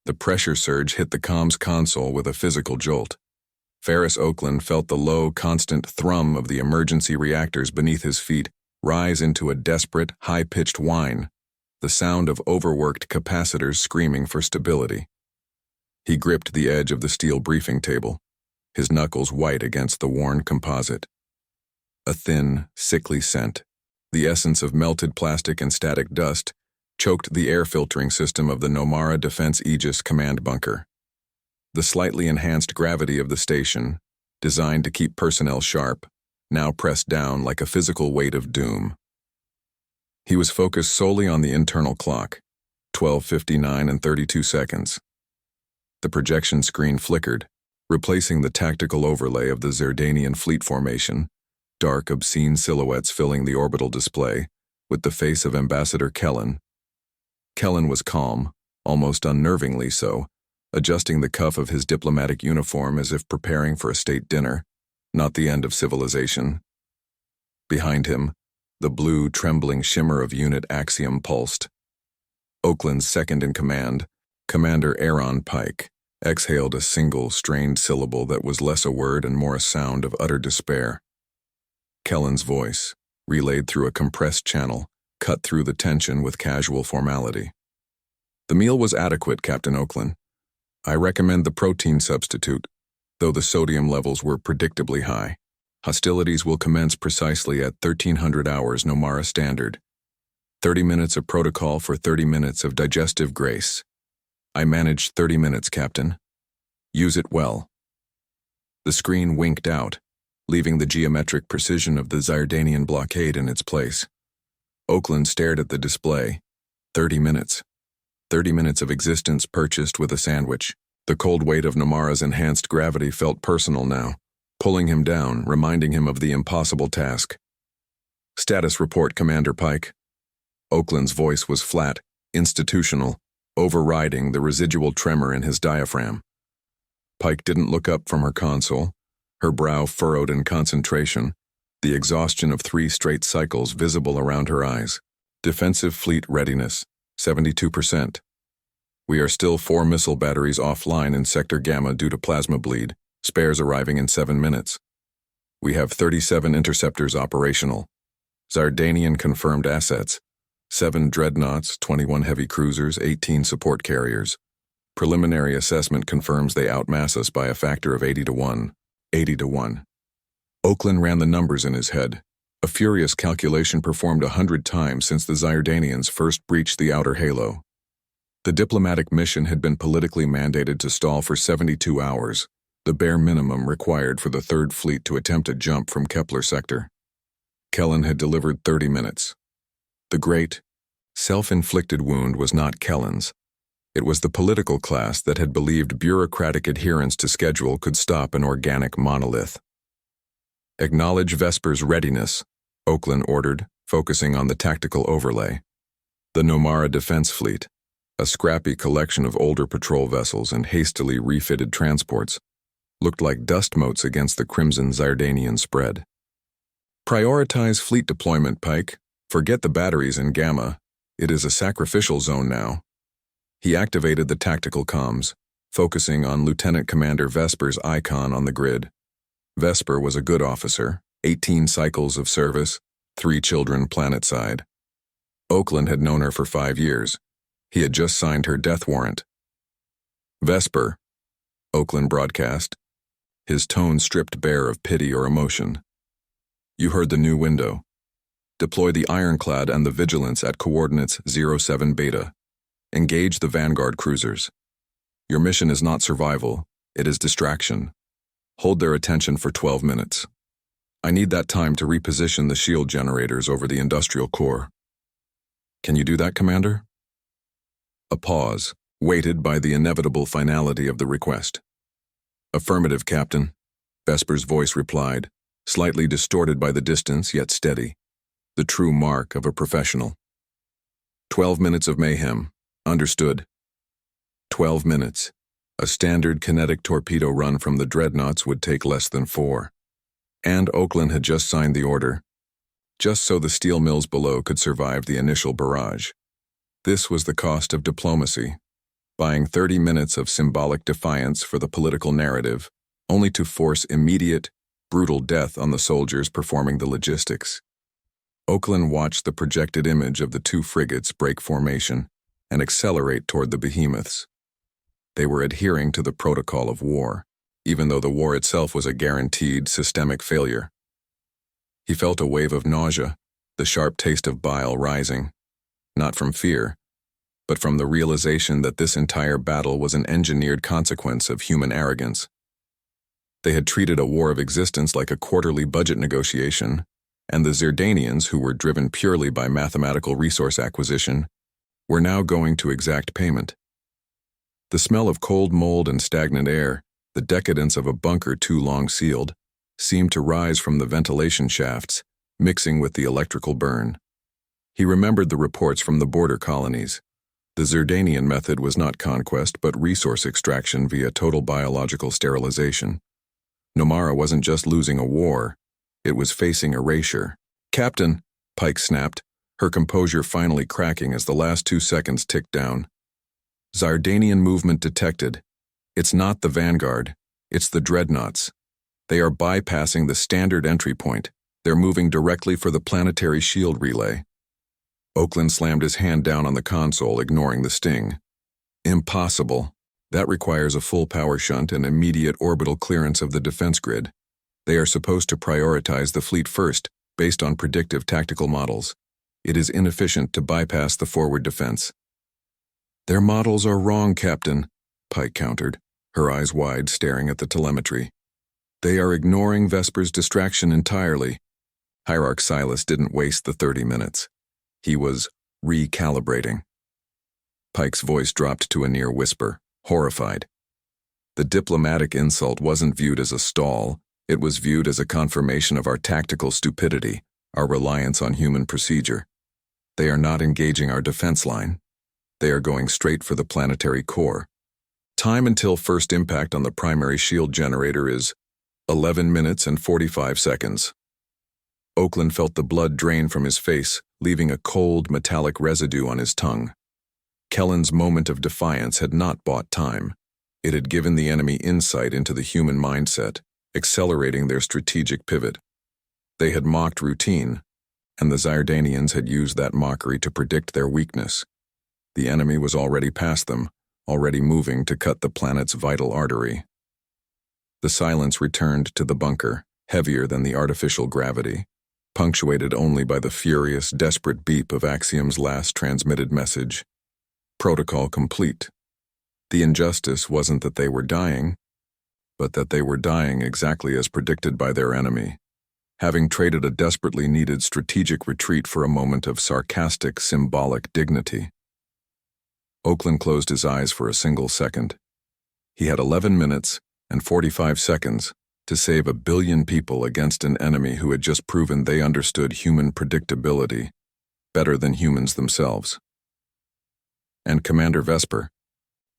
The pressure surge hit the comms console with a physical jolt. Ferris Oakland felt the low, constant thrum of the emergency reactors beneath his feet rise into a desperate, high-pitched whine, the sound of overworked capacitors screaming for stability. He gripped the edge of the steel briefing table, his knuckles white against the worn composite. A thin, sickly scent, the essence of melted plastic and static dust, choked the air filtering system of the Nomara Defense Aegis command bunker. The slightly enhanced gravity of the station, designed to keep personnel sharp, now pressed down like a physical weight of doom. He was focused solely on the internal clock, 12:59 and 32 seconds. The projection screen flickered, replacing the tactical overlay of the Zerdanian fleet formation, dark, obscene silhouettes filling the orbital display, with the face of Ambassador Kellen. Kellen was calm, almost unnervingly so, adjusting the cuff of his diplomatic uniform as if preparing for a state dinner, not the end of civilization. Behind him, the blue, trembling shimmer of Unit Axiom pulsed. Oakland's second-in-command, Commander Aaron Pike, exhaled a single, strained syllable that was less a word and more a sound of utter despair. Kellen's voice, relayed through a compressed channel, cut through the tension with casual formality. "The meal was adequate, Captain Oakland. I recommend the protein substitute, though the sodium levels were predictably high. Hostilities will commence precisely at 1300 hours Nomara Standard. 30 minutes of protocol for 30 minutes of digestive grace. I managed 30 minutes, Captain. Use it well." The screen winked out, leaving the geometric precision of the Zardanian blockade in its place. Oakland stared at the display. 30 minutes. 30 minutes of existence purchased with a sandwich. The cold weight of Nomara's enhanced gravity felt personal now, pulling him down, reminding him of the impossible task. "Status report, Commander Pike." Oakland's voice was flat, institutional, overriding the residual tremor in his diaphragm. Pike didn't look up from her console, her brow furrowed in concentration, the exhaustion of 3 straight cycles visible around her eyes. "Defensive fleet readiness, 72%. We are still 4 missile batteries offline in Sector Gamma due to plasma bleed, spares arriving in 7 minutes. We have 37 interceptors operational. Zardanian confirmed assets, 7 dreadnoughts, 21 heavy cruisers, 18 support carriers. Preliminary assessment confirms they outmass us by a factor of 80 to 1. 80 to 1. Oakland ran the numbers in his head, a furious calculation performed 100 times since the Zardanians first breached the outer halo. The diplomatic mission had been politically mandated to stall for 72 hours, the bare minimum required for the Third Fleet to attempt a jump from Kepler sector. Kellen had delivered 30 minutes. The great, self-inflicted wound was not Kellen's. It was the political class that had believed bureaucratic adherence to schedule could stop an organic monolith. "Acknowledge Vesper's readiness," Oakland ordered, focusing on the tactical overlay. The Nomara Defense Fleet, a scrappy collection of older patrol vessels and hastily refitted transports, looked like dust motes against the crimson Zardanian spread. "Prioritize fleet deployment, Pike. Forget the batteries in Gamma. It is a sacrificial zone now." He activated the tactical comms, focusing on Lieutenant Commander Vesper's icon on the grid. Vesper was a good officer, 18 cycles of service, 3 children planetside. Oakland had known her for 5 years. He had just signed her death warrant. "Vesper," Oakland broadcast, his tone stripped bare of pity or emotion. "You heard the new window. Deploy the Ironclad and the Vigilance at coordinates 07 Beta. Engage the Vanguard cruisers. Your mission is not survival, it is distraction. Hold their attention for 12 minutes. I need that time to reposition the shield generators over the industrial core." "Can you do that, Commander?" A pause, weighted by the inevitable finality of the request. "Affirmative, Captain," Vesper's voice replied, slightly distorted by the distance yet steady, the true mark of a professional. 12 minutes of mayhem. Understood. 12 minutes. A standard kinetic torpedo run from the dreadnoughts would take less than 4. And Oakland had just signed the order, just so the steel mills below could survive the initial barrage. This was the cost of diplomacy. buying 30 minutes of symbolic defiance for the political narrative, only to force immediate, brutal death on the soldiers performing the logistics. Oakland watched the projected image of the two frigates break formation and accelerate toward the behemoths. They were adhering to the protocol of war, even though the war itself was a guaranteed systemic failure. He felt a wave of nausea, the sharp taste of bile rising, not from fear, but from the realization that this entire battle was an engineered consequence of human arrogance. They had treated a war of existence like a quarterly budget negotiation, and the Zerdanians, who were driven purely by mathematical resource acquisition, were now going to exact payment. The smell of cold mold and stagnant air, the decadence of a bunker too long sealed, seemed to rise from the ventilation shafts, mixing with the electrical burn. He remembered the reports from the border colonies. The Zerdanian method was not conquest but resource extraction via total biological sterilization. Nomara wasn't just losing a war, it was facing erasure. "Captain," Pike snapped, her composure finally cracking as the last 2 seconds ticked down. "Zardanian movement detected. It's not the Vanguard, it's the dreadnoughts. They are bypassing the standard entry point. They're moving directly for the planetary shield relay." Oakland slammed his hand down on the console, ignoring the sting. "Impossible. That requires a full power shunt and immediate orbital clearance of the defense grid. They are supposed to prioritize the fleet first, based on predictive tactical models. It is inefficient to bypass the forward defense." "Their models are wrong, Captain," Pike countered, her eyes wide, staring at the telemetry. "They are ignoring Vesper's distraction entirely." Hierarch Silas didn't waste the 30 minutes. He was recalibrating. Pike's voice dropped to a near whisper, horrified. The diplomatic insult wasn't viewed as a stall, it was viewed as a confirmation of our tactical stupidity, our reliance on human procedure. They are not engaging our defense line. They are going straight for the planetary core. Time until first impact on the primary shield generator is 11 minutes and 45 seconds. Oakland felt the blood drain from his face, leaving a cold, metallic residue on his tongue. Kellen's moment of defiance had not bought time. It had given the enemy insight into the human mindset, accelerating their strategic pivot. They had mocked routine, and the Zardanians had used that mockery to predict their weakness. The enemy was already past them, already moving to cut the planet's vital artery. The silence returned to the bunker, heavier than the artificial gravity, punctuated only by the furious, desperate beep of Axiom's last transmitted message. Protocol complete. The injustice wasn't that they were dying, but that they were dying exactly as predicted by their enemy, having traded a desperately needed strategic retreat for a moment of sarcastic, symbolic dignity. Oakland closed his eyes for a single second. He had 11 minutes and 45 seconds to save 1 billion people against an enemy who had just proven they understood human predictability better than humans themselves. And Commander Vesper,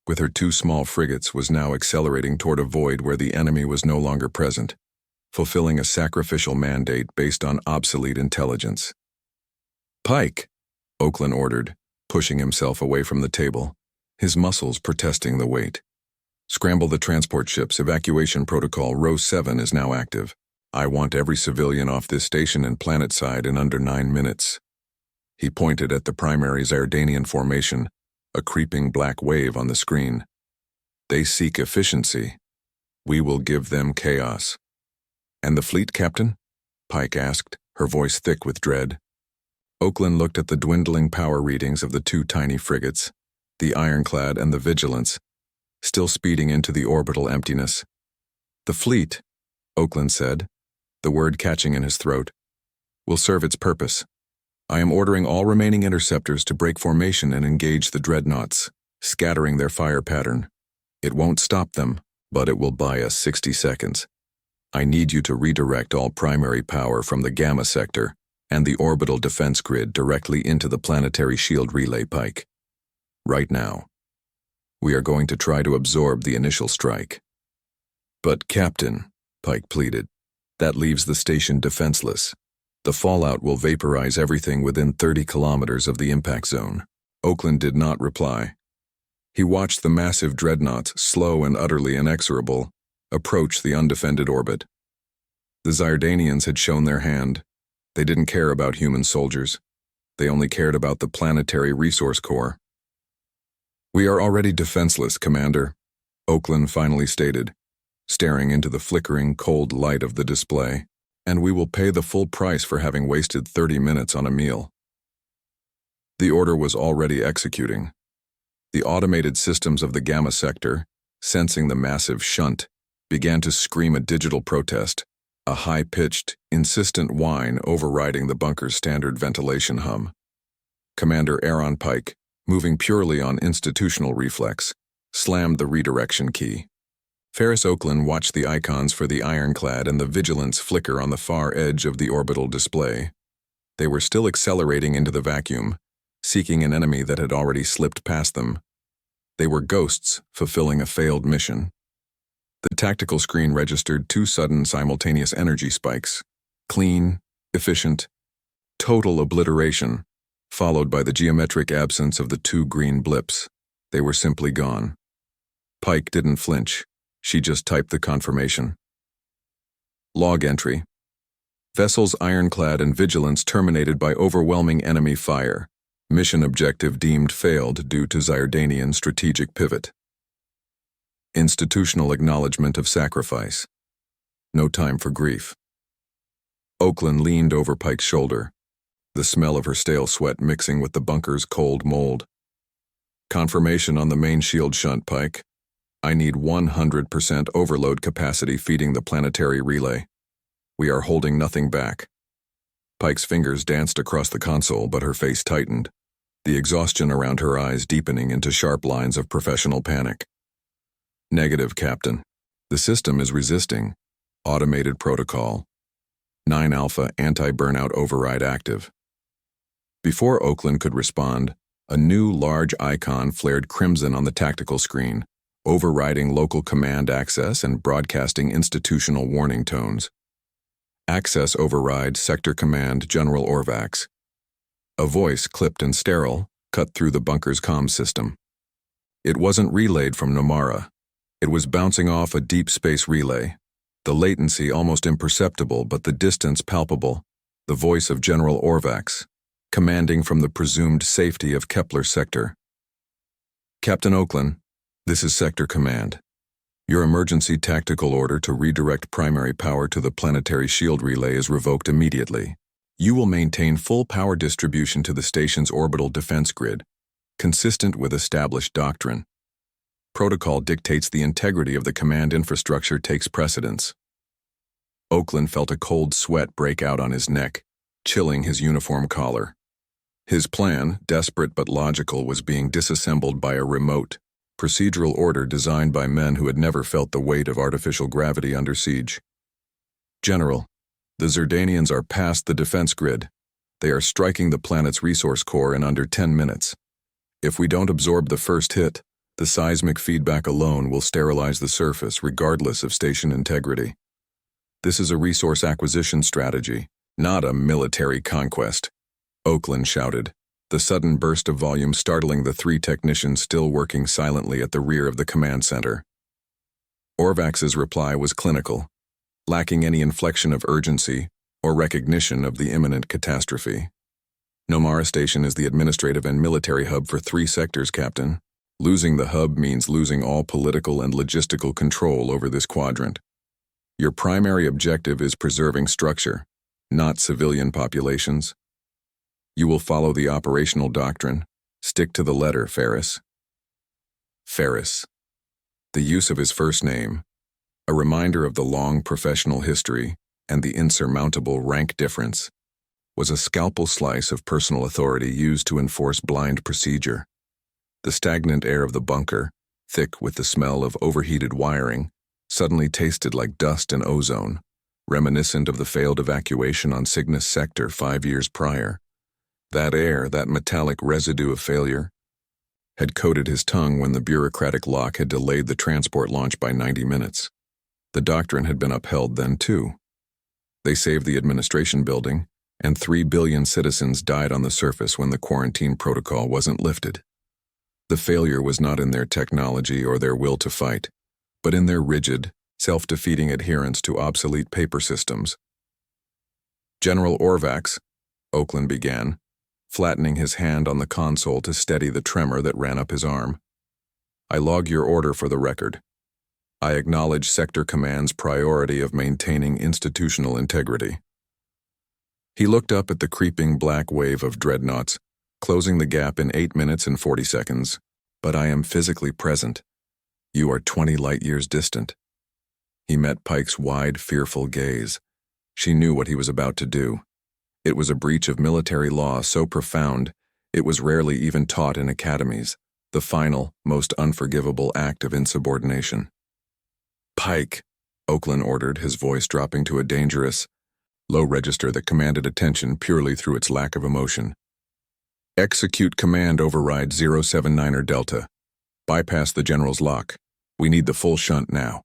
with her 2 small frigates, was now accelerating toward a void where the enemy was no longer present, fulfilling a sacrificial mandate based on obsolete intelligence. "Pike," Oakland ordered, pushing himself away from the table, his muscles protesting the weight. "Scramble the transport ships. Evacuation protocol Row 7 is now active. I want every civilian off this station and planetside in under 9 minutes." He pointed at the primary Zardanian formation, a creeping black wave on the screen. "They seek efficiency. We will give them chaos." "And the fleet, Captain?" Pike asked, her voice thick with dread. Oakland looked at the dwindling power readings of the 2 tiny frigates, the Ironclad and the Vigilance, still speeding into the orbital emptiness. "The fleet," Oakland said, the word catching in his throat, "will serve its purpose. I am ordering all remaining interceptors to break formation and engage the dreadnoughts, scattering their fire pattern. It won't stop them, but it will buy us 60 seconds. I need you to redirect all primary power from the Gamma sector and the orbital defense grid directly into the planetary shield relay, Pike. Right now. We are going to try to absorb the initial strike." "But, Captain," Pike pleaded, "that leaves the station defenseless. The fallout will vaporize everything within 30 kilometers of the impact zone." Oakland did not reply. He watched the massive dreadnoughts, slow and utterly inexorable, approach the undefended orbit. The Zyrdanians had shown their hand. They didn't care about human soldiers. They only cared about the planetary resource core. "We are already defenseless, Commander," Oakland finally stated, staring into the flickering, cold light of the display, "and we will pay the full price for having wasted 30 minutes on a meal." The order was already executing. The automated systems of the Gamma sector, sensing the massive shunt, began to scream a digital protest, a high-pitched, insistent whine overriding the bunker's standard ventilation hum. Commander Aaron Pike, moving purely on institutional reflex, slammed the redirection key. Ferris Oakland watched the icons for the ironclad and the vigilance flicker on the far edge of the orbital display. They were still accelerating into the vacuum, seeking an enemy that had already slipped past them. They were ghosts fulfilling a failed mission. The tactical screen registered 2 sudden simultaneous energy spikes. Clean, efficient, total obliteration, followed by the geometric absence of the 2 green blips. They were simply gone. Pike didn't flinch. She just typed the confirmation. Log entry. Vessels ironclad and vigilance terminated by overwhelming enemy fire. Mission objective deemed failed due to Zyrdanian strategic pivot. Institutional acknowledgement of sacrifice. No time for grief. Oakland leaned over Pike's shoulder, the smell of her stale sweat mixing with the bunker's cold mold. "Confirmation on the main shield shunt, Pike. I need 100% overload capacity feeding the planetary relay. We are holding nothing back." Pike's fingers danced across the console, but her face tightened, the exhaustion around her eyes deepening into sharp lines of professional panic. "Negative, Captain. The system is resisting. Automated protocol. 9 Alpha anti-burnout override active." Before Oakland could respond, a new large icon flared crimson on the tactical screen, overriding local command access and broadcasting institutional warning tones. "Access override, Sector Command, General Orvax." A voice, clipped and sterile, cut through the bunker's comms system. It wasn't relayed from Nomara. It was bouncing off a deep space relay, the latency almost imperceptible but the distance palpable, the voice of General Orvax, commanding from the presumed safety of Kepler Sector. "Captain Oakland, this is Sector Command. Your emergency tactical order to redirect primary power to the planetary shield relay is revoked immediately. You will maintain full power distribution to the station's orbital defense grid, consistent with established doctrine. Protocol dictates the integrity of the command infrastructure takes precedence." Oakland felt a cold sweat break out on his neck, chilling his uniform collar. His plan, desperate but logical, was being disassembled by a remote, procedural order designed by men who had never felt the weight of artificial gravity under siege. "General, the Zyrdanians are past the defense grid. They are striking the planet's resource core in under 10 minutes. If we don't absorb the first hit, the seismic feedback alone will sterilize the surface regardless of station integrity. This is a resource acquisition strategy, not a military conquest," Oakland shouted, the sudden burst of volume startling the 3 technicians still working silently at the rear of the command center. Orvax's reply was clinical, lacking any inflection of urgency or recognition of the imminent catastrophe. "Nomara Station is the administrative and military hub for 3 sectors, Captain. Losing the hub means losing all political and logistical control over this quadrant. Your primary objective is preserving structure, not civilian populations. You will follow the operational doctrine. Stick to the letter, Ferris." Ferris. The use of his first name, a reminder of the long professional history and the insurmountable rank difference, was a scalpel slice of personal authority used to enforce blind procedure. The stagnant air of the bunker, thick with the smell of overheated wiring, suddenly tasted like dust and ozone, reminiscent of the failed evacuation on Cygnus Sector 5 years prior. That air, that metallic residue of failure, had coated his tongue when the bureaucratic lock had delayed the transport launch by 90 minutes. The doctrine had been upheld then, too. They saved the administration building, and 3 billion citizens died on the surface when the quarantine protocol wasn't lifted. The failure was not in their technology or their will to fight, but in their rigid, self-defeating adherence to obsolete paper systems. General Orvax, Oakland began, flattening his hand on the console to steady the tremor that ran up his arm. I log your order for the record. I acknowledge Sector Command's priority of maintaining institutional integrity. He looked up at the creeping black wave of dreadnoughts, closing the gap in 8 minutes and 40 seconds. But I am physically present. You are 20 light-years distant. He met Pike's wide, fearful gaze. She knew what he was about to do. It was a breach of military law so profound, it was rarely even taught in academies, the final, most unforgivable act of insubordination. Pike, Oakland ordered, his voice dropping to a dangerous, low register that commanded attention purely through its lack of emotion. Execute command override 079er Delta. Bypass the general's lock. We need the full shunt now.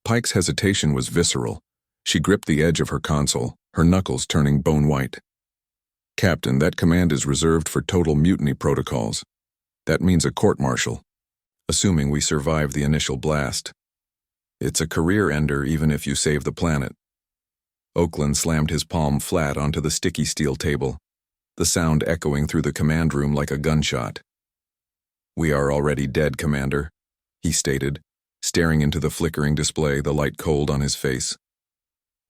Pike's hesitation was visceral. She gripped the edge of her console, her knuckles turning bone white. Captain, that command is reserved for total mutiny protocols. That means a court-martial, assuming we survive the initial blast. It's a career ender even if you save the planet. Oakland slammed his palm flat onto the sticky steel table, the sound echoing through the command room like a gunshot. We are already dead, Commander, he stated, staring into the flickering display, the light cold on his face.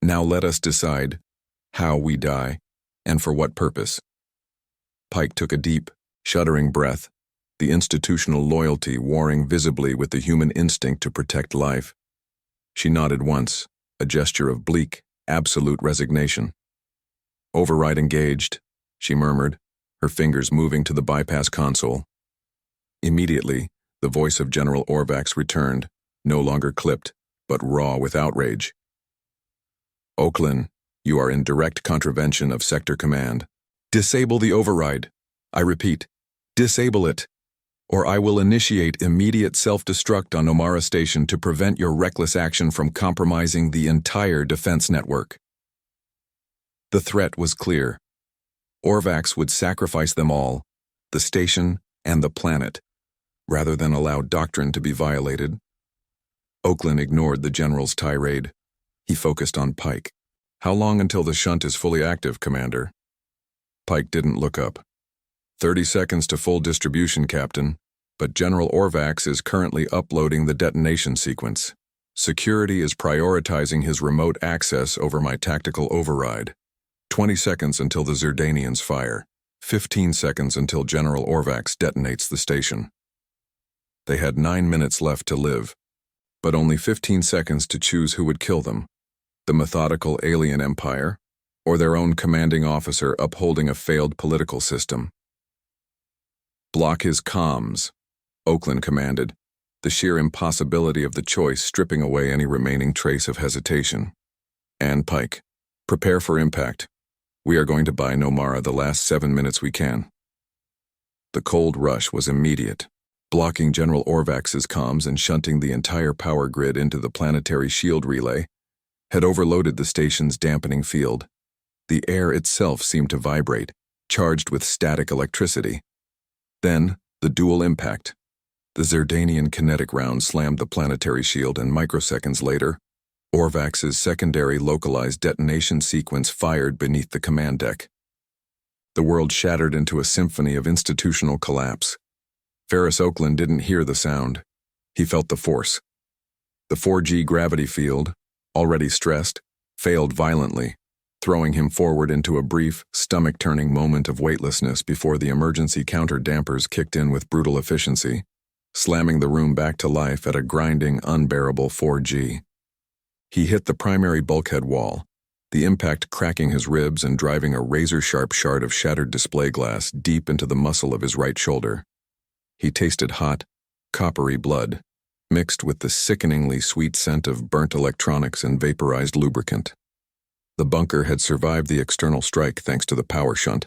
Now let us decide how we die and for what purpose. Pike took a deep, shuddering breath, the institutional loyalty warring visibly with the human instinct to protect life. She nodded once, a gesture of bleak, absolute resignation. Override engaged, she murmured, her fingers moving to the bypass console. Immediately, the voice of General Orvax returned, no longer clipped, but raw with outrage. Oakland, you are in direct contravention of Sector Command. Disable the override. I repeat, disable it, or I will initiate immediate self-destruct on Omara Station to prevent your reckless action from compromising the entire defense network. The threat was clear. Orvax would sacrifice them all, the station and the planet, rather than allow doctrine to be violated. Oakland ignored the general's tirade. He focused on Pike. How long until the shunt is fully active, Commander? Pike didn't look up. 30 seconds to full distribution, Captain, but General Orvax is currently uploading the detonation sequence. Security is prioritizing his remote access over my tactical override. 20 seconds until the Zerdanians fire. 15 seconds until General Orvax detonates the station. They had 9 minutes left to live, but only 15 seconds to choose who would kill them. The methodical alien empire, or their own commanding officer upholding a failed political system. Block his comms, Oakland commanded, the sheer impossibility of the choice stripping away any remaining trace of hesitation. And Pike, prepare for impact. We are going to buy Nomara the last 7 minutes we can. The cold rush was immediate, blocking General Orvax's comms and shunting the entire power grid into the planetary shield relay, had overloaded the station's dampening field. The air itself seemed to vibrate, charged with static electricity. Then, the dual impact. The Zerdanian kinetic round slammed the planetary shield, and microseconds later, Orvax's secondary localized detonation sequence fired beneath the command deck. The world shattered into a symphony of institutional collapse. Ferris Oakland didn't hear the sound. He felt the force. The 4G gravity field, already stressed, failed violently, throwing him forward into a brief, stomach-turning moment of weightlessness before the emergency counter-dampers kicked in with brutal efficiency, slamming the room back to life at a grinding, unbearable 4G. He hit the primary bulkhead wall, the impact cracking his ribs and driving a razor-sharp shard of shattered display glass deep into the muscle of his right shoulder. He tasted hot, coppery blood, mixed with the sickeningly sweet scent of burnt electronics and vaporized lubricant. The bunker had survived the external strike thanks to the power shunt,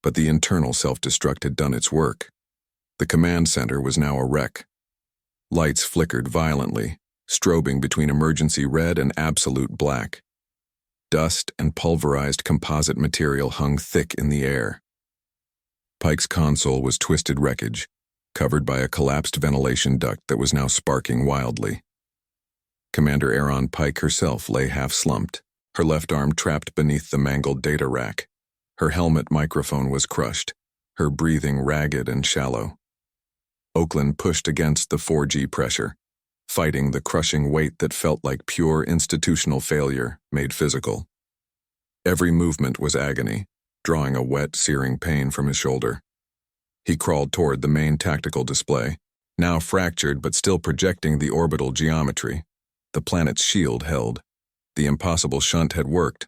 but the internal self-destruct had done its work. The command center was now a wreck. Lights flickered violently, strobing between emergency red and absolute black. Dust and pulverized composite material hung thick in the air. Pike's console was twisted wreckage, covered by a collapsed ventilation duct that was now sparking wildly. Commander Aaron Pike herself lay half-slumped, her left arm trapped beneath the mangled data rack. Her helmet microphone was crushed, her breathing ragged and shallow. Oakland pushed against the 4G pressure, fighting the crushing weight that felt like pure institutional failure made physical. Every movement was agony, drawing a wet, searing pain from his shoulder. He crawled toward the main tactical display, now fractured but still projecting the orbital geometry. The planet's shield held. The impossible shunt had worked.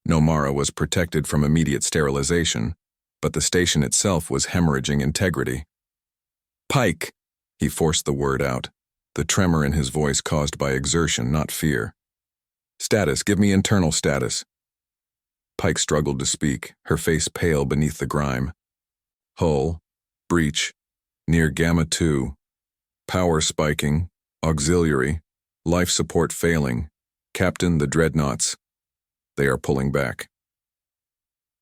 Nomara was protected from immediate sterilization, but the station itself was hemorrhaging integrity. "Pike!" He forced the word out, the tremor in his voice caused by exertion, not fear. "Status, give me internal status." Pike struggled to speak, her face pale beneath the grime. "Hull, breach, near Gamma 2, power spiking, auxiliary, life support failing, Captain, the dreadnoughts. They are pulling back."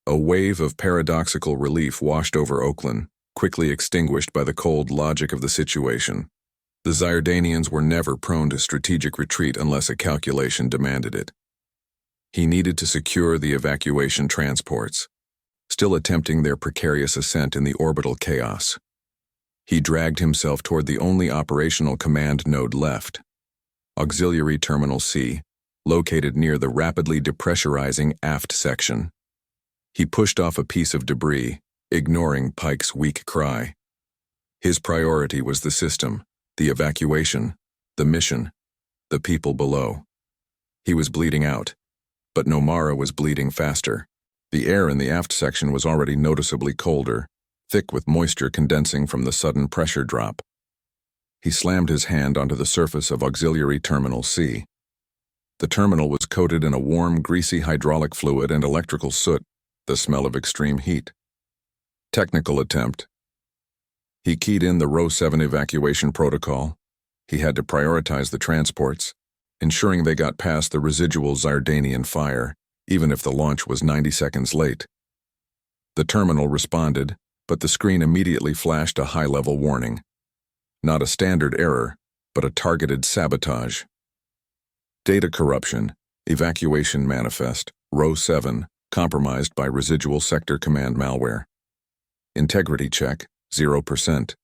A wave of paradoxical relief washed over Oakland, quickly extinguished by the cold logic of the situation. The Zyrdanians were never prone to strategic retreat unless a calculation demanded it. He needed to secure the evacuation transports, still attempting their precarious ascent in the orbital chaos. He dragged himself toward the only operational command node left, Auxiliary Terminal C, located near the rapidly depressurizing aft section. He pushed off a piece of debris, ignoring Pike's weak cry. His priority was the system, the evacuation, the mission, the people below. He was bleeding out, but Nomara was bleeding faster. The air in the aft section was already noticeably colder, thick with moisture condensing from the sudden pressure drop. He slammed his hand onto the surface of Auxiliary Terminal C. The terminal was coated in a warm, greasy hydraulic fluid and electrical soot, the smell of extreme heat. Technical attempt. He keyed in the Row 7 evacuation protocol. He had to prioritize the transports, ensuring they got past the residual Zardanian fire, even if the launch was 90 seconds late. The terminal responded, but the screen immediately flashed a high-level warning. Not a standard error, but a targeted sabotage. Data corruption, evacuation manifest, Row 7, compromised by residual sector command malware. Integrity check, 0%.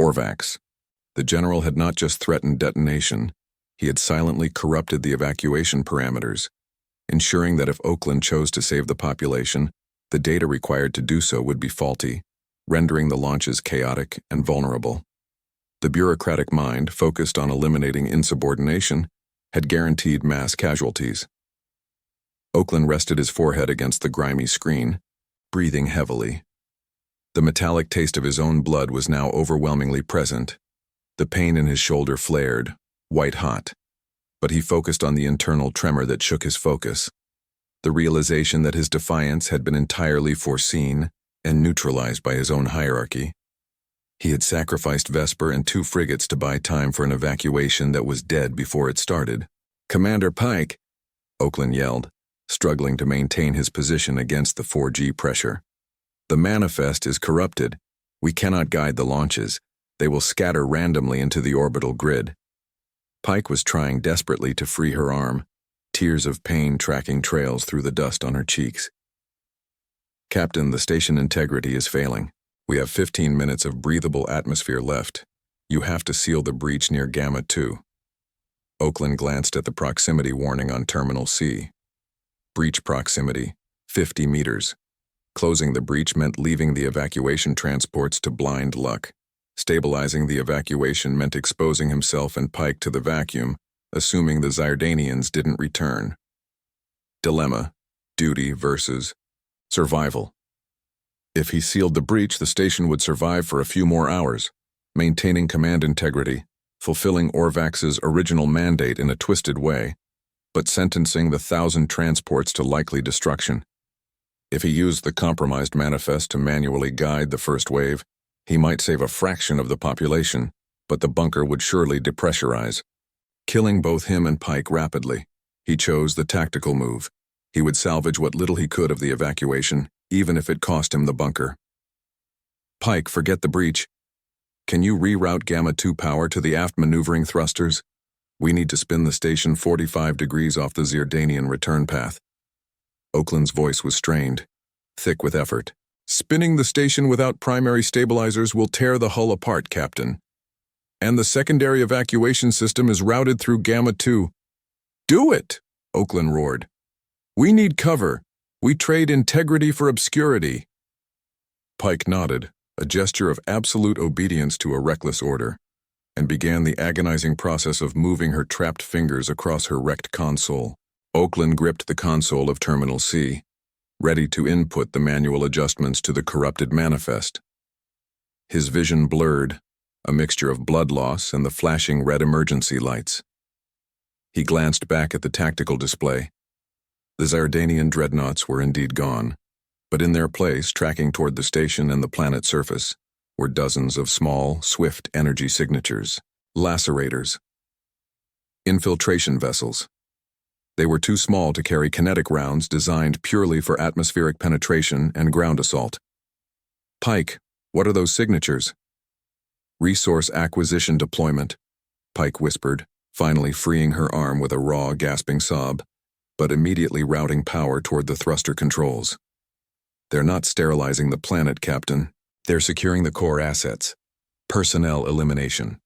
Orvax. The general had not just threatened detonation, he had silently corrupted the evacuation parameters, ensuring that if Oakland chose to save the population, the data required to do so would be faulty, rendering the launches chaotic and vulnerable. The bureaucratic mind, focused on eliminating insubordination, had guaranteed mass casualties. Oakland rested his forehead against the grimy screen, breathing heavily. The metallic taste of his own blood was now overwhelmingly present. The pain in his shoulder flared, white-hot, but he focused on the internal tremor that shook his focus, the realization that his defiance had been entirely foreseen and neutralized by his own hierarchy. He had sacrificed Vesper and 2 frigates to buy time for an evacuation that was dead before it started. "Commander Pike," Oakland yelled, struggling to maintain his position against the 4G pressure. "The manifest is corrupted. We cannot guide the launches. They will scatter randomly into the orbital grid." Pike was trying desperately to free her arm, tears of pain tracking trails through the dust on her cheeks. "Captain, the station integrity is failing. We have 15 minutes of breathable atmosphere left. You have to seal the breach near Gamma 2. Oakland glanced at the proximity warning on Terminal C. Breach proximity, 50 meters. Closing the breach meant leaving the evacuation transports to blind luck. Stabilizing the evacuation meant exposing himself and Pike to the vacuum, assuming the Zardanians didn't return. Dilemma, duty versus survival. If he sealed the breach, the station would survive for a few more hours, maintaining command integrity, fulfilling Orvax's original mandate in a twisted way, but sentencing the 1,000 transports to likely destruction. If he used the compromised manifest to manually guide the first wave, he might save a fraction of the population, but the bunker would surely depressurize, killing both him and Pike rapidly. He chose the tactical move. He would salvage what little he could of the evacuation, even if it cost him the bunker. Pike, forget the breach. Can you reroute Gamma-2 power to the aft maneuvering thrusters? We need to spin the station 45 degrees off the Zerdanian return path. Oakland's voice was strained, thick with effort. Spinning the station without primary stabilizers will tear the hull apart, Captain. And the secondary evacuation system is routed through Gamma-2. Do it, Oakland roared. We need cover. We trade integrity for obscurity. Pike nodded, a gesture of absolute obedience to a reckless order, and began the agonizing process of moving her trapped fingers across her wrecked console. Oakland gripped the console of Terminal C, ready to input the manual adjustments to the corrupted manifest. His vision blurred, a mixture of blood loss and the flashing red emergency lights. He glanced back at the tactical display. The Zerdanian dreadnoughts were indeed gone, but in their place, tracking toward the station and the planet's surface, were dozens of small, swift energy signatures, lacerators, infiltration vessels. They were too small to carry kinetic rounds designed purely for atmospheric penetration and ground assault. Pike, what are those signatures? Resource acquisition deployment, Pike whispered, finally freeing her arm with a raw, gasping sob, but immediately routing power toward the thruster controls. They're not sterilizing the planet, Captain. They're securing the core assets. Personnel elimination.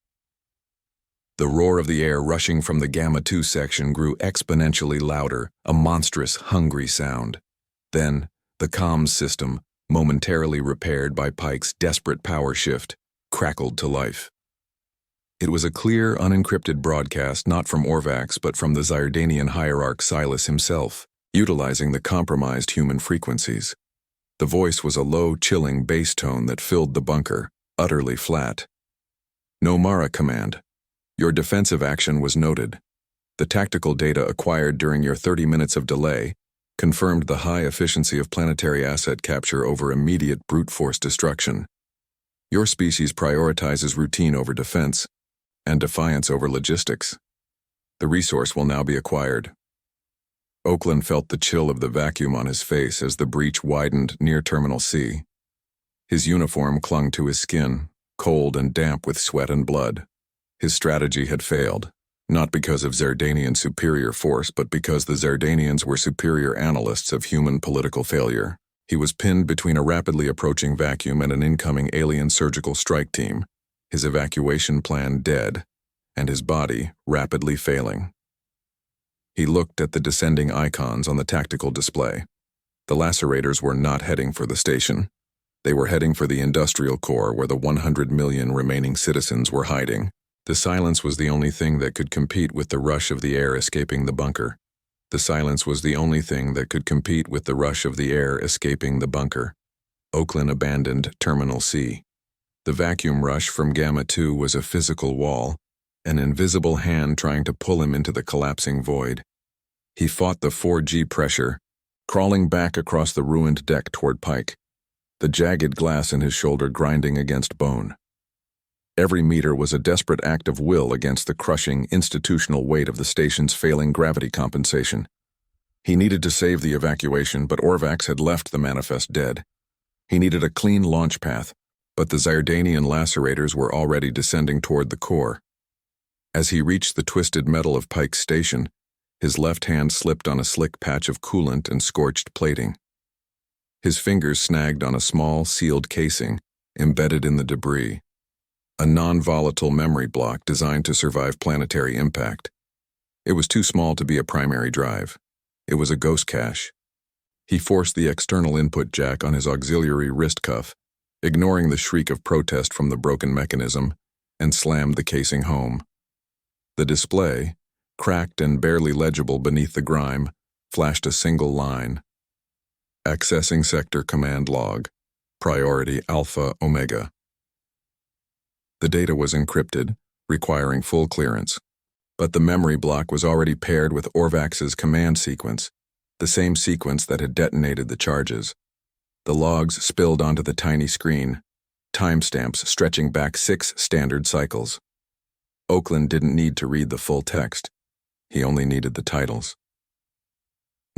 The roar of the air rushing from the Gamma-2 section grew exponentially louder, a monstrous, hungry sound. Then, the comms system, momentarily repaired by Pike's desperate power shift, crackled to life. It was a clear, unencrypted broadcast not from Orvax but from the Zerdanian hierarch Silas himself, utilizing the compromised human frequencies. The voice was a low, chilling bass tone that filled the bunker, utterly flat. Nomara command. Your defensive action was noted. The tactical data acquired during your 30 minutes of delay confirmed the high efficiency of planetary asset capture over immediate brute force destruction. Your species prioritizes routine over defense, and defiance over logistics. The resource will now be acquired. Oakland felt the chill of the vacuum on his face as the breach widened near Terminal C. His uniform clung to his skin, cold and damp with sweat and blood. His strategy had failed, not because of Zerdanian superior force, but because the Zerdanians were superior analysts of human political failure. He was pinned between a rapidly approaching vacuum and an incoming alien surgical strike team, his evacuation plan dead, and his body rapidly failing. He looked at the descending icons on the tactical display. The lacerators were not heading for the station. They were heading for the industrial core where the 100 million remaining citizens were hiding. The silence was the only thing that could compete with the rush of the air escaping the bunker. The silence was the only thing that could compete with the rush of the air escaping the bunker. Oakland abandoned Terminal C. The vacuum rush from Gamma-2 was a physical wall, an invisible hand trying to pull him into the collapsing void. He fought the 4G pressure, crawling back across the ruined deck toward Pike, the jagged glass in his shoulder grinding against bone. Every meter was a desperate act of will against the crushing, institutional weight of the station's failing gravity compensation. He needed to save the evacuation, but Orvax had left the manifest dead. He needed a clean launch path, but the Zerdanian lacerators were already descending toward the core. As he reached the twisted metal of Pike's station, his left hand slipped on a slick patch of coolant and scorched plating. His fingers snagged on a small, sealed casing embedded in the debris, a non-volatile memory block designed to survive planetary impact. It was too small to be a primary drive. It was a ghost cache. He forced the external input jack on his auxiliary wrist cuff, ignoring the shriek of protest from the broken mechanism, and slammed the casing home. The display, cracked and barely legible beneath the grime, flashed a single line. Accessing Sector Command Log. Priority Alpha Omega. The data was encrypted, requiring full clearance, but the memory block was already paired with Orvax's command sequence, the same sequence that had detonated the charges. The logs spilled onto the tiny screen, timestamps stretching back 6 standard cycles. Oakland didn't need to read the full text. He only needed the titles.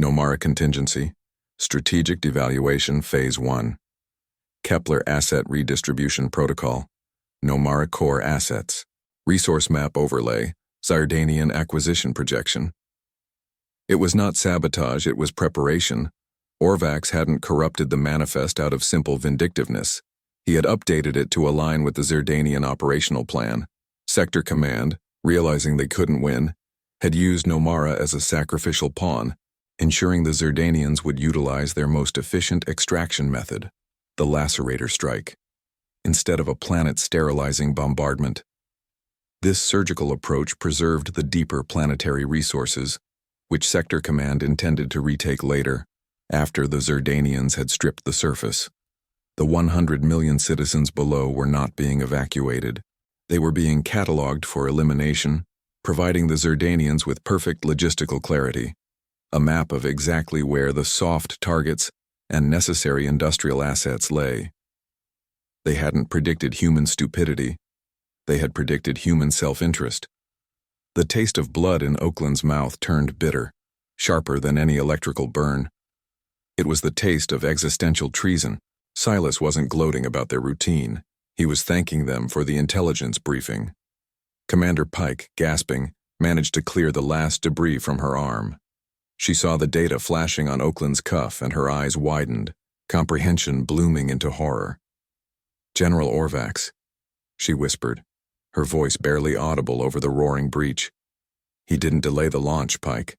Nomara Contingency, Strategic Devaluation Phase 1. Kepler Asset Redistribution Protocol, Nomara Core Assets, Resource Map Overlay, Zardanian Acquisition Projection. It was not sabotage, it was preparation. Orvax hadn't corrupted the manifest out of simple vindictiveness. He had updated it to align with the Zardanian operational plan. Sector Command, realizing they couldn't win, had used Nomara as a sacrificial pawn, ensuring the Zardanians would utilize their most efficient extraction method, the lacerator strike, instead of a planet-sterilizing bombardment. This surgical approach preserved the deeper planetary resources, which Sector Command intended to retake later, after the Zardanians had stripped the surface. The 100 million citizens below were not being evacuated. They were being catalogued for elimination, providing the Zardanians with perfect logistical clarity, a map of exactly where the soft targets and necessary industrial assets lay. They hadn't predicted human stupidity. They had predicted human self-interest. The taste of blood in Oakland's mouth turned bitter, sharper than any electrical burn. It was the taste of existential treason. Silas wasn't gloating about their routine. He was thanking them for the intelligence briefing. Commander Pike, gasping, managed to clear the last debris from her arm. She saw the data flashing on Oakland's cuff and her eyes widened, comprehension blooming into horror. "General Orvax," she whispered, her voice barely audible over the roaring breach. "He didn't delay the launch, Pike,"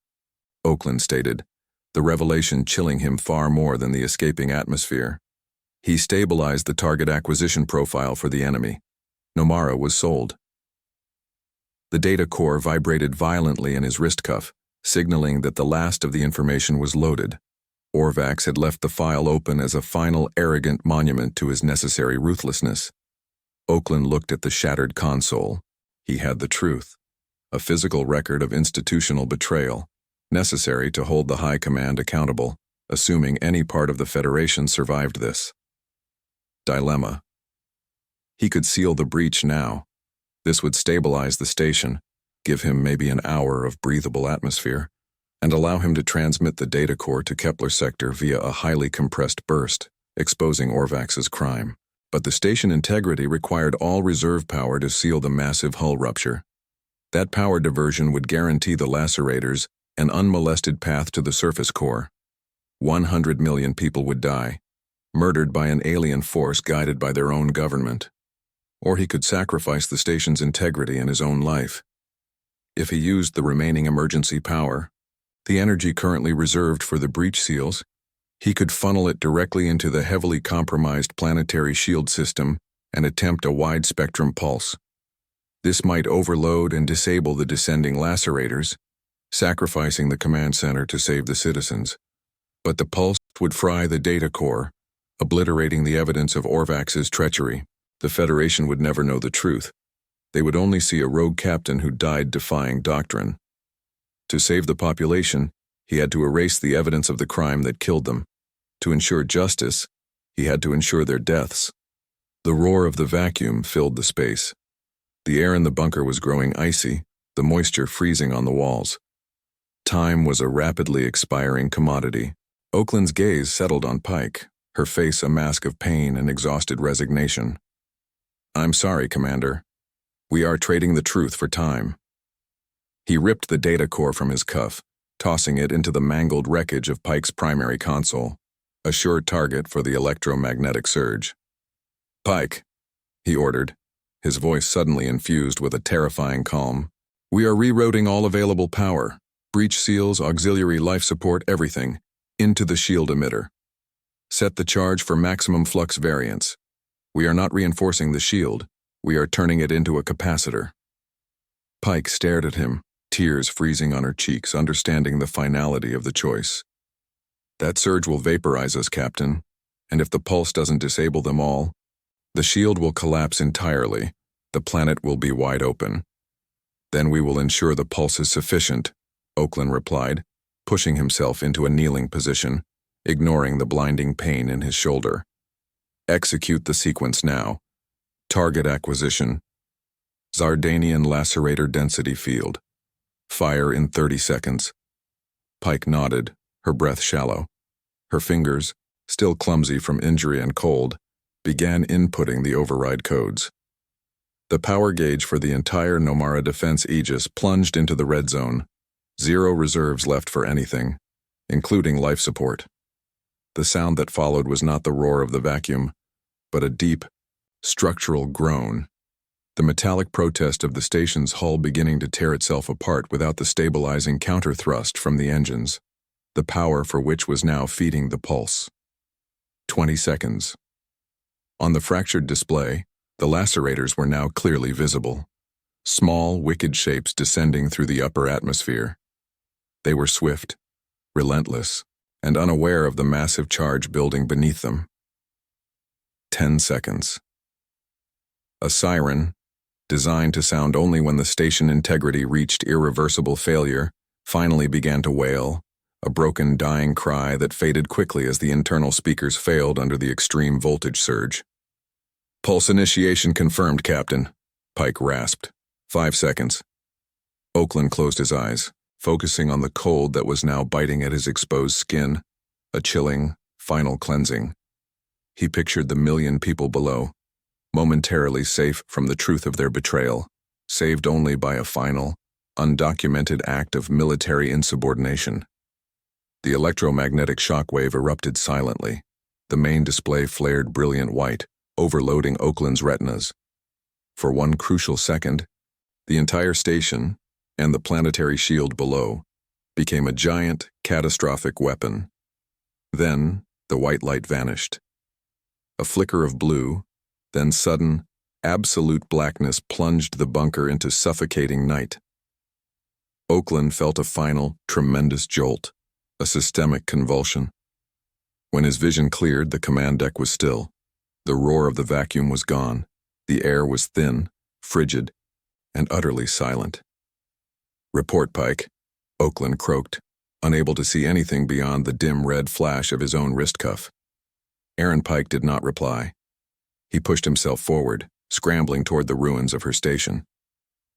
Oakland stated, the revelation chilling him far more than the escaping atmosphere. "He stabilized the target acquisition profile for the enemy. Nomara was sold." The data core vibrated violently in his wrist cuff, signaling that the last of the information was loaded. Orvax had left the file open as a final arrogant monument to his necessary ruthlessness. Oakland looked at the shattered console. He had the truth, a physical record of institutional betrayal, necessary to hold the High Command accountable, assuming any part of the Federation survived this. Dilemma. He could seal the breach now. This would stabilize the station, give him maybe an hour of breathable atmosphere, and allow him to transmit the data core to Kepler sector via a highly compressed burst, exposing Orvax's crime. But the station integrity required all reserve power to seal the massive hull rupture. That power diversion would guarantee the lacerators an unmolested path to the surface core. 100 million people would die, murdered by an alien force guided by their own government. Or he could sacrifice the station's integrity and his own life. If he used the remaining emergency power, the energy currently reserved for the breach seals, he could funnel it directly into the heavily compromised planetary shield system and attempt a wide-spectrum pulse. This might overload and disable the descending lacerators, sacrificing the command center to save the citizens. But the pulse would fry the data core, obliterating the evidence of Orvax's treachery. The Federation would never know the truth. They would only see a rogue captain who died defying doctrine. To save the population, he had to erase the evidence of the crime that killed them. To ensure justice, he had to ensure their deaths. The roar of the vacuum filled the space. The air in the bunker was growing icy, the moisture freezing on the walls. Time was a rapidly expiring commodity. Oakland's gaze settled on Pike, her face a mask of pain and exhausted resignation. "I'm sorry, Commander. We are trading the truth for time." He ripped the data core from his cuff, tossing it into the mangled wreckage of Pike's primary console, a sure target for the electromagnetic surge. "Pike," he ordered, his voice suddenly infused with a terrifying calm. "We are rerouting all available power, breach seals, auxiliary life support, everything, into the shield emitter. Set the charge for maximum flux variance. We are not reinforcing the shield, we are turning it into a capacitor." Pike stared at him, tears freezing on her cheeks, understanding the finality of the choice. "That surge will vaporize us, Captain, and if the pulse doesn't disable them all, the shield will collapse entirely, the planet will be wide open. Then we will ensure the pulse is sufficient," Oakland replied, pushing himself into a kneeling position, ignoring the blinding pain in his shoulder. "Execute the sequence now. Target acquisition. Zardanian lacerator density field. Fire in 30 seconds. Pike nodded, her breath shallow. Her fingers, still clumsy from injury and cold, began inputting the override codes. The power gauge for the entire Nomara defense aegis plunged into the red zone. 0 reserves left for anything, including life support. The sound that followed was not the roar of the vacuum, but a deep, structural groan. The metallic protest of the station's hull beginning to tear itself apart without the stabilizing counter-thrust from the engines, the power for which was now feeding the pulse. 20 seconds. On the fractured display, the lacerators were now clearly visible. Small, wicked shapes descending through the upper atmosphere. They were swift, relentless, and unaware of the massive charge building beneath them. 10 seconds. A siren, designed to sound only when the station integrity reached irreversible failure, finally began to wail, a broken, dying cry that faded quickly as the internal speakers failed under the extreme voltage surge. "Pulse initiation confirmed, Captain," Pike rasped. 5 seconds. Oakland closed his eyes, focusing on the cold that was now biting at his exposed skin, a chilling, final cleansing. He pictured the million people below, momentarily safe from the truth of their betrayal, saved only by a final, undocumented act of military insubordination. The electromagnetic shockwave erupted silently. The main display flared brilliant white, overloading Oakland's retinas. For one crucial second, the entire station, and the planetary shield below, became a giant, catastrophic weapon. Then, the white light vanished. A flicker of blue, then sudden, absolute blackness plunged the bunker into suffocating night. Oakland felt a final, tremendous jolt, a systemic convulsion. When his vision cleared, the command deck was still. The roar of the vacuum was gone. The air was thin, frigid, and utterly silent. "Report, Pike," Oakland croaked, unable to see anything beyond the dim red flash of his own wrist cuff. Aaron Pike did not reply. He pushed himself forward, scrambling toward the ruins of her station.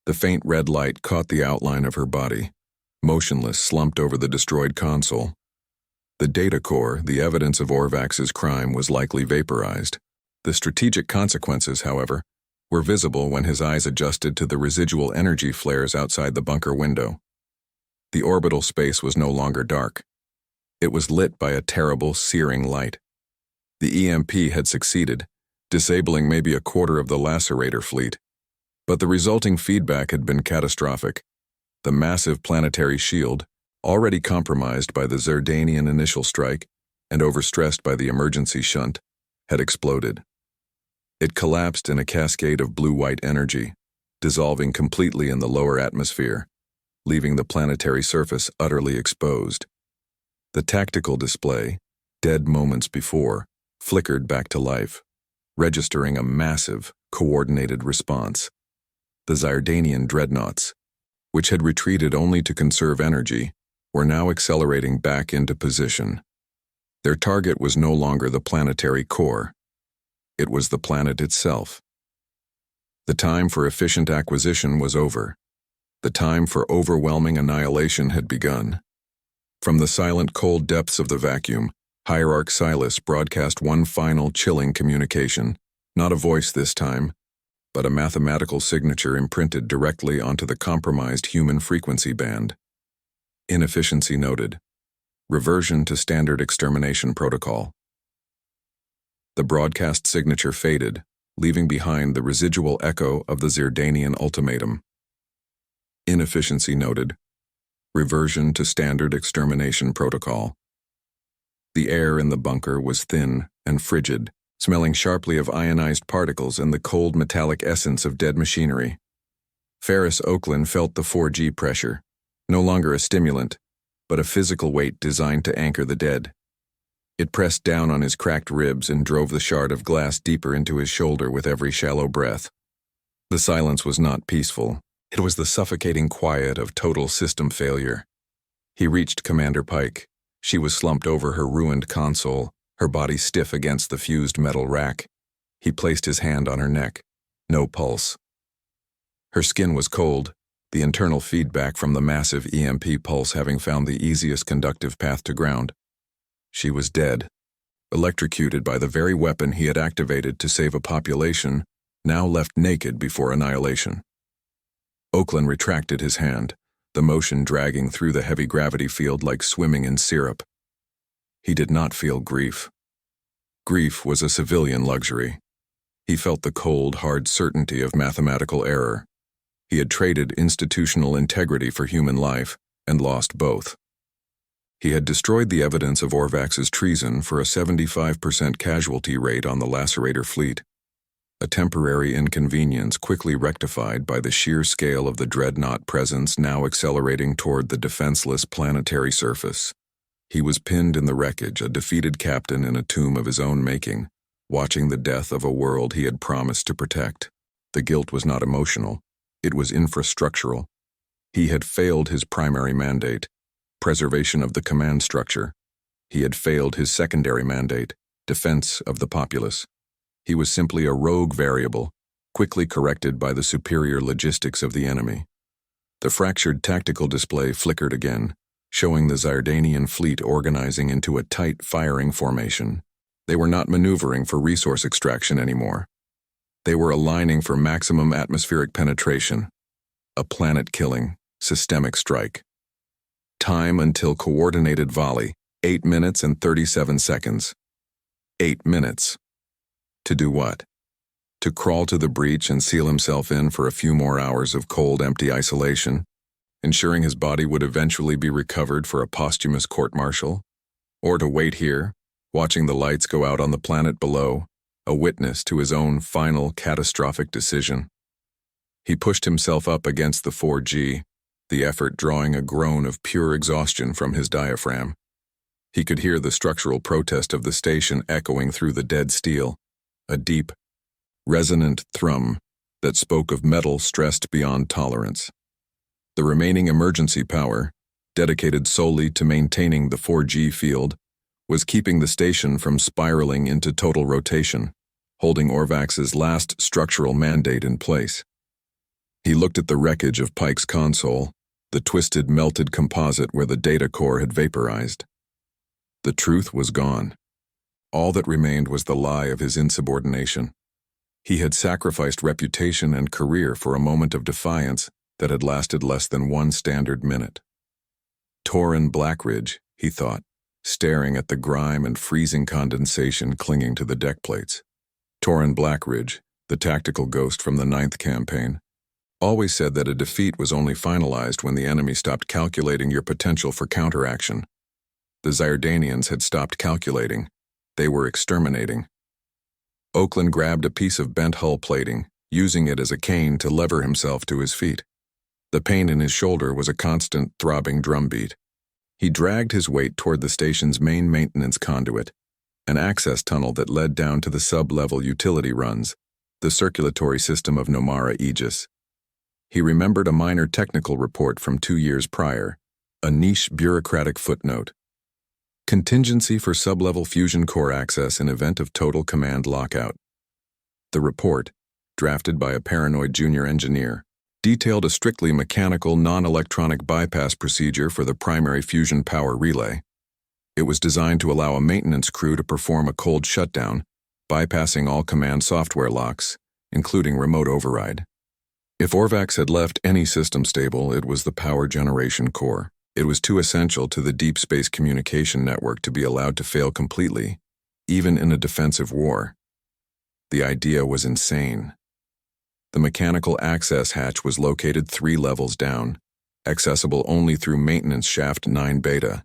The faint red light caught the outline of her body, motionless, slumped over the destroyed console. The data core, the evidence of Orvax's crime, was likely vaporized. The strategic consequences, however, were visible when his eyes adjusted to the residual energy flares outside the bunker window. The orbital space was no longer dark. It was lit by a terrible, searing light. The EMP had succeeded, disabling maybe a quarter of the lacerator fleet. But the resulting feedback had been catastrophic. The massive planetary shield, already compromised by the Zerdanian initial strike and overstressed by the emergency shunt, had exploded. It collapsed in a cascade of blue-white energy, dissolving completely in the lower atmosphere, leaving the planetary surface utterly exposed. The tactical display, dead moments before, flickered back to life, registering a massive, coordinated response. The Zardanian dreadnoughts, which had retreated only to conserve energy, were now accelerating back into position. Their target was no longer the planetary core. It was the planet itself. The time for efficient acquisition was over. The time for overwhelming annihilation had begun. From the silent, cold depths of the vacuum, Hierarch Silas broadcast one final, chilling communication, not a voice this time, but a mathematical signature imprinted directly onto the compromised human frequency band. Inefficiency noted. Reversion to standard extermination protocol. The broadcast signature faded, leaving behind the residual echo of the Zerdanian ultimatum. Inefficiency noted. Reversion to standard extermination protocol. The air in the bunker was thin and frigid, smelling sharply of ionized particles and the cold metallic essence of dead machinery. Ferris Oakland felt the 4G pressure, no longer a stimulant, but a physical weight designed to anchor the dead. It pressed down on his cracked ribs and drove the shard of glass deeper into his shoulder with every shallow breath. The silence was not peaceful. It was the suffocating quiet of total system failure. He reached Commander Pike. She was slumped over her ruined console, her body stiff against the fused metal rack. He placed his hand on her neck. No pulse. Her skin was cold, the internal feedback from the massive EMP pulse having found the easiest conductive path to ground. She was dead. electrocuted by the very weapon he had activated to save a population now left naked before annihilation. Oakland retracted his hand, the motion dragging through the heavy gravity field like swimming in syrup. He did not feel grief. Grief was a civilian luxury. He felt the cold, hard certainty of mathematical error. He had traded institutional integrity for human life and lost both. He had destroyed the evidence of Orvax's treason for a 75% casualty rate on the Lacerator fleet, a temporary inconvenience quickly rectified by the sheer scale of the dreadnought presence now accelerating toward the defenseless planetary surface. He was pinned in the wreckage, a defeated captain in a tomb of his own making, watching the death of a world he had promised to protect. The guilt was not emotional, it was infrastructural. He had failed his primary mandate, preservation of the command structure. He had failed his secondary mandate, defense of the populace. He was simply a rogue variable, quickly corrected by the superior logistics of the enemy. The fractured tactical display flickered again, showing the Zardanian fleet organizing into a tight firing formation. They were not maneuvering for resource extraction anymore. They were aligning for maximum atmospheric penetration, a planet-killing, systemic strike. Time until coordinated volley, 8 minutes and 37 seconds. 8 minutes. To do what? To crawl to the breach and seal himself in for a few more hours of cold, empty isolation, ensuring his body would eventually be recovered for a posthumous court-martial? Or to wait here, watching the lights go out on the planet below, a witness to his own final catastrophic decision? He pushed himself up against the 4G, the effort drawing a groan of pure exhaustion from his diaphragm. He could hear the structural protest of the station echoing through the dead steel, a deep, resonant thrum that spoke of metal stressed beyond tolerance. The remaining emergency power, dedicated solely to maintaining the 4G field, was keeping the station from spiraling into total rotation, holding Orvax's last structural mandate in place. He looked at the wreckage of Pike's console, the twisted, melted composite where the data core had vaporized. The truth was gone. All that remained was the lie of his insubordination. He had sacrificed reputation and career for a moment of defiance that had lasted less than 1 standard minute. Torrin Blackridge, he thought, staring at the grime and freezing condensation clinging to the deck plates. Torrin Blackridge, the tactical ghost from the 9th campaign, always said that a defeat was only finalized when the enemy stopped calculating your potential for counteraction. The Zardanians had stopped calculating. They were exterminating. Oakland grabbed a piece of bent hull plating, using it as a cane to lever himself to his feet. The pain in his shoulder was a constant, throbbing drumbeat. He dragged his weight toward the station's main maintenance conduit, an access tunnel that led down to the sub-level utility runs, the circulatory system of Nomara Aegis. He remembered a minor technical report from 2 years prior, a niche bureaucratic footnote. Contingency for sub-level fusion core access in event of total command lockout. The report, drafted by a paranoid junior engineer, detailed a strictly mechanical, non-electronic bypass procedure for the primary fusion power relay. It was designed to allow a maintenance crew to perform a cold shutdown, bypassing all command software locks, including remote override. If Orvax had left any system stable, it was the power generation core. It was too essential to the deep space communication network to be allowed to fail completely, even in a defensive war. The idea was insane. The mechanical access hatch was located 3 levels down, accessible only through maintenance shaft 9 beta.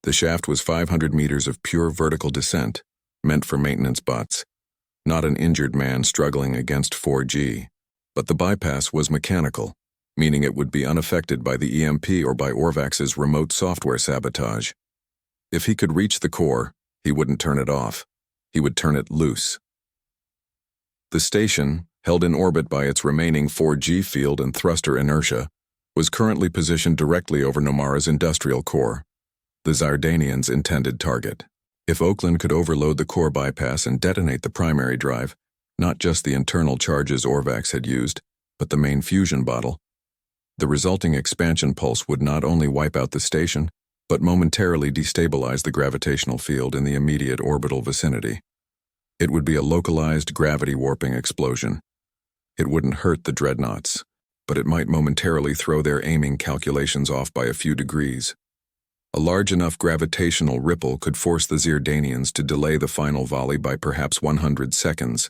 The shaft was 500 meters of pure vertical descent, meant for maintenance bots, not an injured man struggling against 4G. But the bypass was mechanical, meaning it would be unaffected by the EMP or by Orvax's remote software sabotage. If he could reach the core, he wouldn't turn it off. He would turn it loose. The station, held in orbit by its remaining 4G field and thruster inertia, was currently positioned directly over Nomara's industrial core, the Zardanians' intended target. If Oakland could overload the core bypass and detonate the primary drive, not just the internal charges Orvax had used, but the main fusion bottle, the resulting expansion pulse would not only wipe out the station, but momentarily destabilize the gravitational field in the immediate orbital vicinity. It would be a localized gravity warping explosion. It wouldn't hurt the dreadnoughts, but it might momentarily throw their aiming calculations off by a few degrees. A large enough gravitational ripple could force the Zerdanians to delay the final volley by perhaps 100 seconds,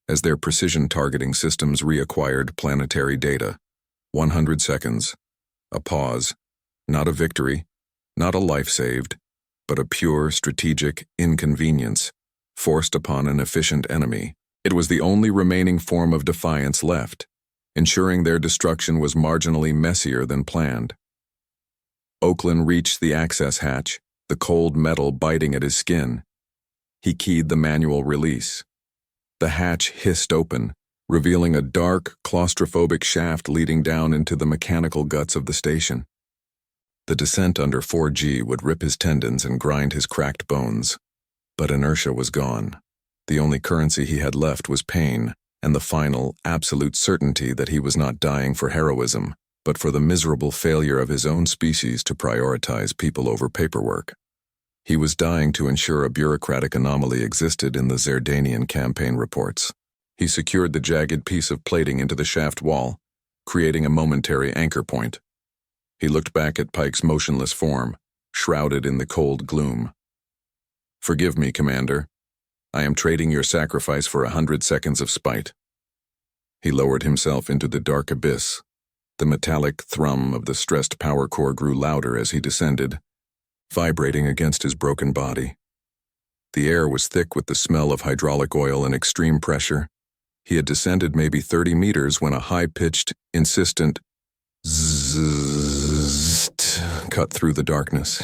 as their precision targeting systems reacquired planetary data. 100 seconds. A pause. Not a victory, not a life saved, but a pure strategic inconvenience, forced upon an efficient enemy. It was the only remaining form of defiance left, ensuring their destruction was marginally messier than planned. Oakland reached the access hatch, the cold metal biting at his skin. He keyed the manual release. The hatch hissed open, revealing a dark, claustrophobic shaft leading down into the mechanical guts of the station. The descent under 4G would rip his tendons and grind his cracked bones. But inertia was gone. The only currency he had left was pain, and the final, absolute certainty that he was not dying for heroism, but for the miserable failure of his own species to prioritize people over paperwork. He was dying to ensure a bureaucratic anomaly existed in the Zerdanian campaign reports. He secured the jagged piece of plating into the shaft wall, creating a momentary anchor point. He looked back at Pike's motionless form, shrouded in the cold gloom. "Forgive me, Commander. I am trading your sacrifice for 100 seconds of spite." He lowered himself into the dark abyss. The metallic thrum of the stressed power core grew louder as he descended, vibrating against his broken body. The air was thick with the smell of hydraulic oil and extreme pressure. He had descended maybe 30 meters when a high-pitched, insistent zzzzt cut through the darkness.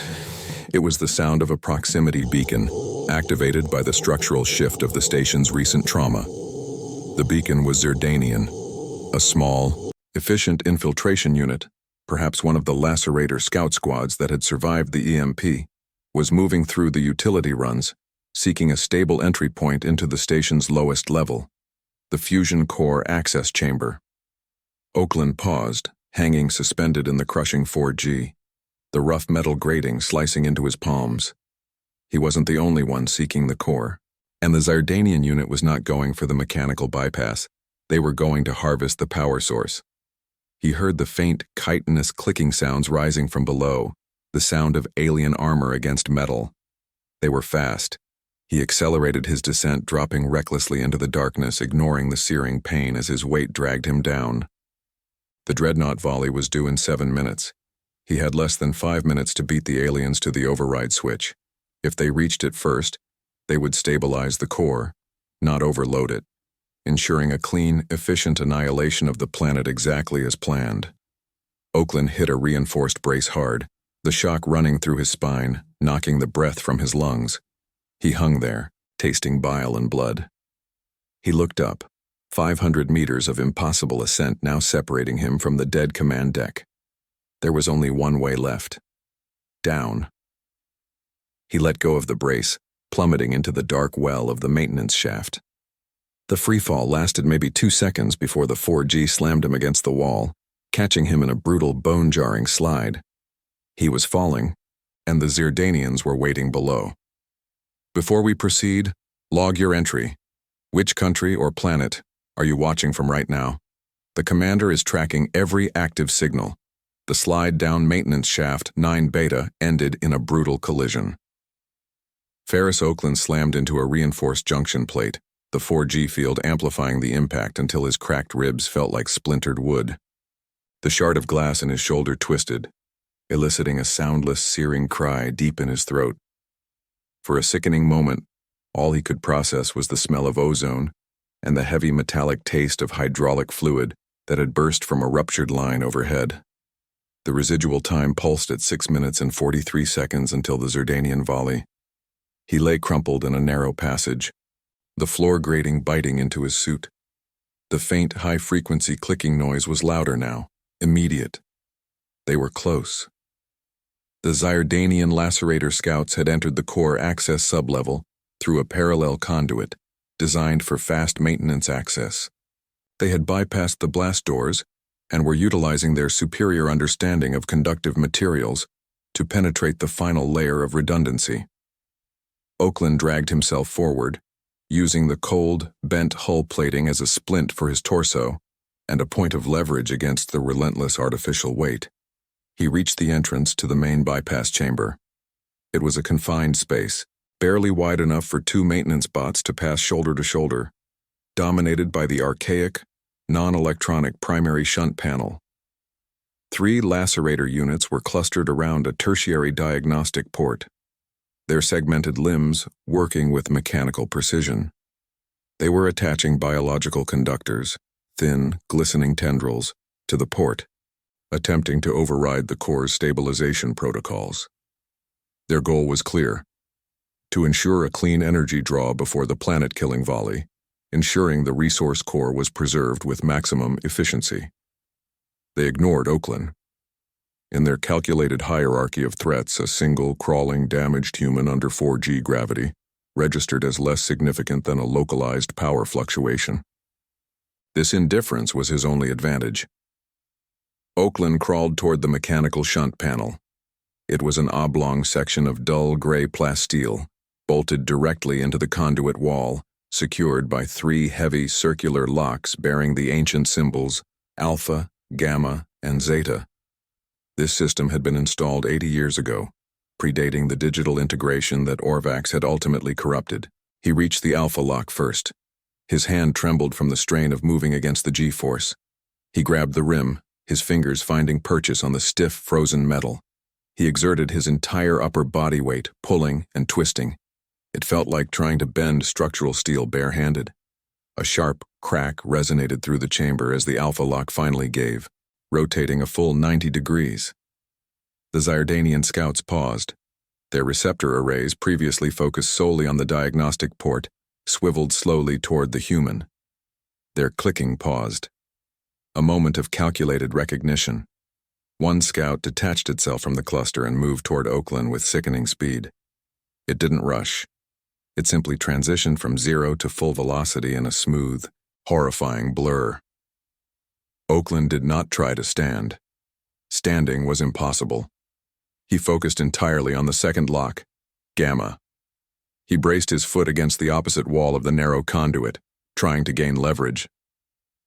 It was the sound of a proximity beacon, activated by the structural shift of the station's recent trauma. The beacon was Zerdanian, a small, efficient infiltration unit, perhaps one of the lacerator scout squads that had survived the EMP, was moving through the utility runs, seeking a stable entry point into the station's lowest level, the fusion core access chamber. Oakland paused, hanging suspended in the crushing 4G, the rough metal grating slicing into his palms. He wasn't the only one seeking the core, and the Zerdanian unit was not going for the mechanical bypass. They were going to harvest the power source. He heard the faint, chitinous clicking sounds rising from below, the sound of alien armor against metal. They were fast. He accelerated his descent, dropping recklessly into the darkness, ignoring the searing pain as his weight dragged him down. The dreadnought volley was due in 7 minutes. He had less than 5 minutes to beat the aliens to the override switch. If they reached it first, they would stabilize the core, not overload it, ensuring a clean, efficient annihilation of the planet exactly as planned. Oakland hit a reinforced brace hard, the shock running through his spine, knocking the breath from his lungs. He hung there, tasting bile and blood. He looked up, 500 meters of impossible ascent now separating him from the dead command deck. There was only one way left. Down. He let go of the brace, plummeting into the dark well of the maintenance shaft. The freefall lasted maybe 2 seconds before the 4G slammed him against the wall, catching him in a brutal, bone-jarring slide. He was falling, and the Zerdanians were waiting below. "Before we proceed, log your entry. Which country or planet are you watching from right now? The commander is tracking every active signal. The slide down maintenance shaft 9 Beta ended in a brutal collision." Ferris Oakland slammed into a reinforced junction plate, the 4G field amplifying the impact until his cracked ribs felt like splintered wood. The shard of glass in his shoulder twisted, eliciting a soundless, searing cry deep in his throat. For a sickening moment, all he could process was the smell of ozone and the heavy metallic taste of hydraulic fluid that had burst from a ruptured line overhead. The residual time pulsed at 6 minutes and 43 seconds until the Zerdanian volley. He lay crumpled in a narrow passage, the floor grating biting into his suit. The faint, high-frequency clicking noise was louder now, immediate. They were close. The Zerdanian lacerator scouts had entered the core access sublevel through a parallel conduit designed for fast maintenance access. They had bypassed the blast doors and were utilizing their superior understanding of conductive materials to penetrate the final layer of redundancy. Oakland dragged himself forward, using the cold, bent hull plating as a splint for his torso and a point of leverage against the relentless artificial weight. He reached the entrance to the main bypass chamber. It was a confined space, barely wide enough for two maintenance bots to pass shoulder to shoulder, dominated by the archaic, non-electronic primary shunt panel. 3 lacerator units were clustered around a tertiary diagnostic port, their segmented limbs working with mechanical precision. They were attaching biological conductors, thin, glistening tendrils, to the port, attempting to override the core's stabilization protocols. Their goal was clear: to ensure a clean energy draw before the planet-killing volley, ensuring the resource core was preserved with maximum efficiency. They ignored Oakland. In their calculated hierarchy of threats, a single, crawling, damaged human under 4G gravity registered as less significant than a localized power fluctuation. This indifference was his only advantage. Oakland crawled toward the mechanical shunt panel. It was an oblong section of dull gray plasteel, bolted directly into the conduit wall, secured by 3 heavy circular locks bearing the ancient symbols Alpha, Gamma, and Zeta. This system had been installed 80 years ago, predating the digital integration that Orvax had ultimately corrupted. He reached the Alpha lock first. His hand trembled from the strain of moving against the G-force. He grabbed the rim, his fingers finding purchase on the stiff, frozen metal. He exerted his entire upper body weight, pulling and twisting. It felt like trying to bend structural steel barehanded. A sharp crack resonated through the chamber as the Alpha lock finally gave, rotating a full 90 degrees. The Zyrdanian scouts paused. Their receptor arrays, previously focused solely on the diagnostic port, swiveled slowly toward the human. Their clicking paused. A moment of calculated recognition. One scout detached itself from the cluster and moved toward Oakland with sickening speed. It didn't rush. It simply transitioned from 0 to full velocity in a smooth, horrifying blur. Oakland did not try to stand. Standing was impossible. He focused entirely on the second lock, Gamma. He braced his foot against the opposite wall of the narrow conduit, trying to gain leverage.